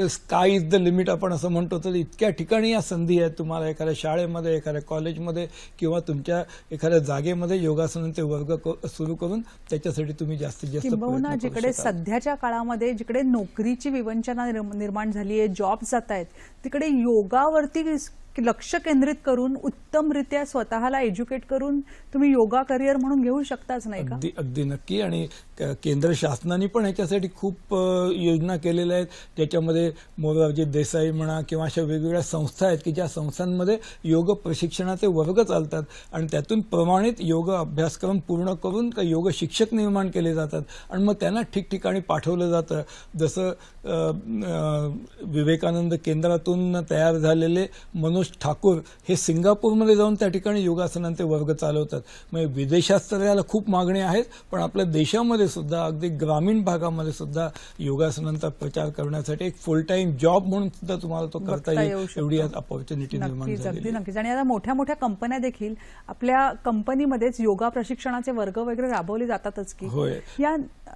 स्काय इज द लिमिट आपण असं म्हणतो, तर इतक्या ठिकाणी या संधी आहेत. तुम्हाला एखाद्या शाळेमध्ये, एखाद्या कॉलेजमध्ये किंवा तुमच्या एखाद्या जागेमध्ये योगासनांचे वर्ग सुरू करून त्याच्यासाठी तुम्ही जास्तीत जास्त किंबहुना जिकडे सध्याच्या काळामध्ये जिकडे नोकरीची विवंचना निर्माण झाली आहे, जॉब जात आहेत, तिकडे योगावरती लक्ष केंद्रित करून उत्तमरित्या स्वतःला एज्युकेट करून तुम्ही योगा करिअर म्हणून घेऊ शकताच, नाही का? अगदी नक्की. आणि केंद्र शासनाने पण ह्याच्यासाठी खूप योजना केलेल्या आहेत. त्याच्यामध्ये मोरारजी देसाई म्हणा किंवा अशा वेगवेगळ्या संस्था आहेत की ज्या संस्थांमध्ये योग प्रशिक्षणाचे वर्ग चालतात आणि त्यातून प्रमाणित योग अभ्यासक्रम पूर्ण करून योग शिक्षक निर्माण केले जातात आणि मग त्यांना ठिकठिकाणी पाठवलं जातं. जसं विवेकानंद केंद्रातून तयार झालेले मनोज ठाकूर हे सिंगापूरमध्ये जाऊन त्या ठिकाणी योगासनांचे वर्ग चालवतात. म्हणजे विदेशात तर याला खूप मागणी आहेत, पण आपल्या देशामध्ये सुद्धा अगदी ग्रामीण भागामध्ये सुद्धा योगासनांचा प्रचार करण्यासाठी एक फुल टाइम जॉब म्हणून सुद्धा तुम्हाला तो करता येईल, एवढी अपॉर्च्युनिटी निर्माण झाली. अगदी नक्कीच. आणि आता मोठ्या मोठ्या कंपन्या देखील आपल्या कंपनीमध्येच योगा प्रशिक्षणाचे वर्ग वगैरे राबवले जातातच की. होय.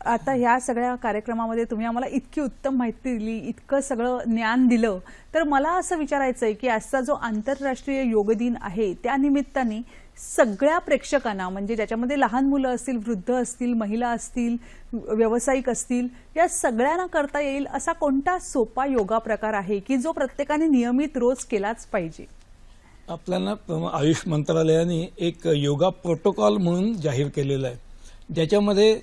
आता ह्या सगळ्या कार्यक्रमामध्ये तुम्ही आम्हाला इतकी उत्तम माहिती दिली, इतकं सगळं ज्ञान दिलं, तर मला असं विचारायचं आहे की आजचा जो आंतरराष्ट्रीय योग दिन आहे त्या निमित्ताने सगळ्या प्रेक्षकांना, म्हणजे ज्याच्यामध्ये लहान मुलं असतील, वृद्ध असतील, महिला असतील, व्यावसायिक असतील, या सगळ्यांना करता येईल असा कोणता सोपा योगा प्रकार आहे की जो प्रत्येकाने नियमित रोज केलाच पाहिजे? आपल्याला आयुष मंत्रालयाने एक योगा प्रोटोकॉल म्हणून जाहीर केलेला आहे, ज्याच्यामध्ये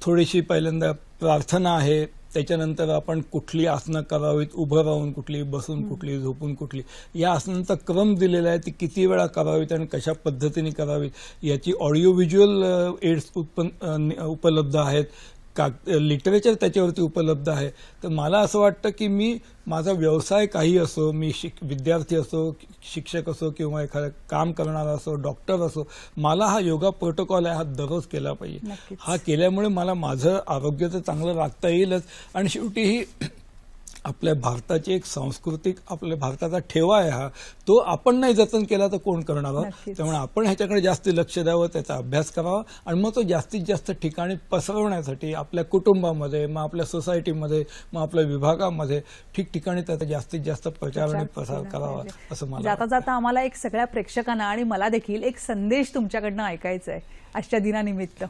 थोडीशी पहिल्यांदा प्रार्थना आहे, त्याच्यानंतर आपण कुठली आसनं करावीत, उभं राहून कुठली, बसून कुठली, झोपून कुठली, या आसनांचा क्रम दिलेला आहे, ती किती वेळा करावीत आणि कशा पद्धतीने करावीत याची ऑडिओ व्हिज्युअल एड्स उपलब्ध आहेत. लिटरेचर त्याच्यावरती उपलब्ध आहे. तर मला असं वाटतं की मी माझा व्यवसाय काही असो, मी विद्यार्थी असो, शिक्षक असो किंवा एखादा काम करणारा असो, डॉक्टर असो, मला हा योगा प्रोटोकॉल आहे हा दररोज केला पाहिजे. हा केल्यामुळे मला माझं आरोग्य तर चांगलं राखता येईलच आणि शेवटी ही आपल्या भारताची एक सांस्कृतिक, आपल्या भारताचा ठेवा आहे हा, तो आपण नाही जतन केला तर कोण करणार आहोत. त्यामुळे आपण ह्याच्याकडे जास्त लक्ष द्यावं, त्याचा अभ्यास करावा आणि मग तो जास्तीत जास्त ठिकाणी पसरवण्यासाठी आपल्या कुटुंबामध्ये, मग आपल्या सोसायटीमध्ये, मग आपल्या विभागामध्ये ठिकठिकाणी त्याचा जास्तीत जास्त प्रचार आणि प्रसार करावा असं मला जाता जाता आम्हाला एक सगळ्या प्रेक्षकांना आणि मला देखील एक संदेश तुमच्याकडनं ऐकायचा आहे आजच्या दिनानिमित्त.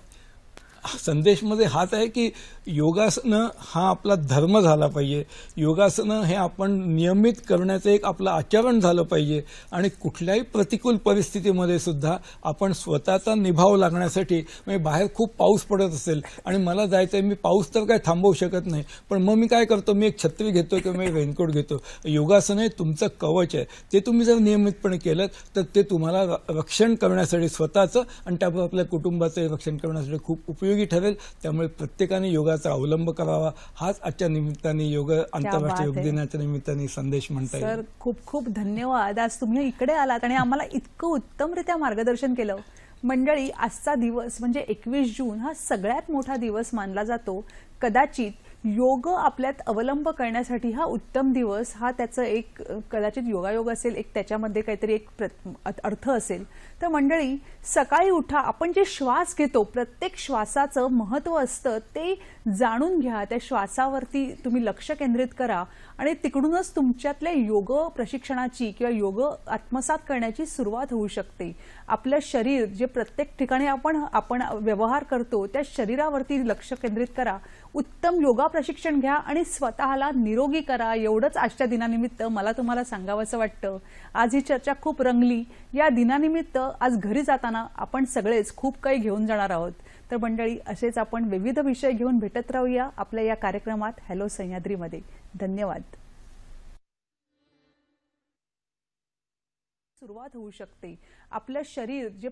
संदेशमध्ये हाच आहे की योगासनं हा आपला धर्म झाला पाहिजे. योगासनं हे आपण नियमित करण्याचं एक आपलं आचरण झालं पाहिजे आणि कुठल्याही प्रतिकूल परिस्थितीमध्ये सुद्धा आपण स्वतःचा निभाव लागण्यासाठी, म्हणजे बाहेर खूप पाऊस पडत असेल आणि मला जायचं आहे, मी पाऊस तर काय थांबवू शकत नाही, पण मग मी काय करतो, मी एक छत्री घेतो किंवा मी रेनकोट घेतो. योगासन हे तुमचं कवच आहे, ते तुम्ही जर नियमितपणे केलं तर ते तुम्हाला रक्षण करण्यासाठी स्वतःचं आणि त्याबरोबर आपल्या कुटुंबाचं रक्षण करण्यासाठी खूप उपयोगी ठरेल. त्यामुळे प्रत्येकाने योगाचा अवलंब करावा, हाच आजच्या निमित्ताने योग आंतरराष्ट्रीय योग दिनाच्या निमित्ताने संदेश म्हणता येईल. सर, खूप खूप धन्यवाद. आज तुम्ही इकडे आलात आणि आम्हाला इतकं उत्तमरित्या मार्गदर्शन केलं. मंडळी, आजचा दिवस म्हणजे 21 जून हा सगळ्यात मोठा दिवस मानला जातो. कदाचित योग आपल्यात अवलंब करण्यासाठी हा उत्तम दिवस, हा त्याचं एक कदाचित योगायोग असेल, एक त्याच्यामध्ये काहीतरी एक अर्थ असेल. तर मंडळी, सकाळी उठा, आपण जे श्वास घेतो प्रत्येक श्वासाचं महत्त्व असतं ते जाणून घ्या. त्या श्वासावरती तुम्ही लक्ष केंद्रित करा आणि तिकडूनच तुमच्यातल्या योग प्रशिक्षणाची किंवा योग आत्मसात करण्याची सुरुवात होऊ शकते. आपलं शरीर जे प्रत्येक ठिकाणी आपण व्यवहार करतो त्या शरीरावरती लक्ष केंद्रित करा, उत्तम योगा प्रशिक्षण घ्या आणि स्वतःला निरोगी करा. एवढंच आजच्या दिनानिमित्त मला तुम्हाला सांगावंसं वाटतं. आज ही चर्चा खूप रंगली. या दिनानिमित्त आज घरी जाताना आपण सगळेच खूप काही घेऊन जाणार आहोत. तर मंडळी, असेच आपण विविध विषय घेऊन भेटत राहूया आपल्या या कार्यक्रमात हॅलो सह्याद्रीमध्ये. धन्यवाद. सुरुवात होऊ शकते. आपलं शरीर जे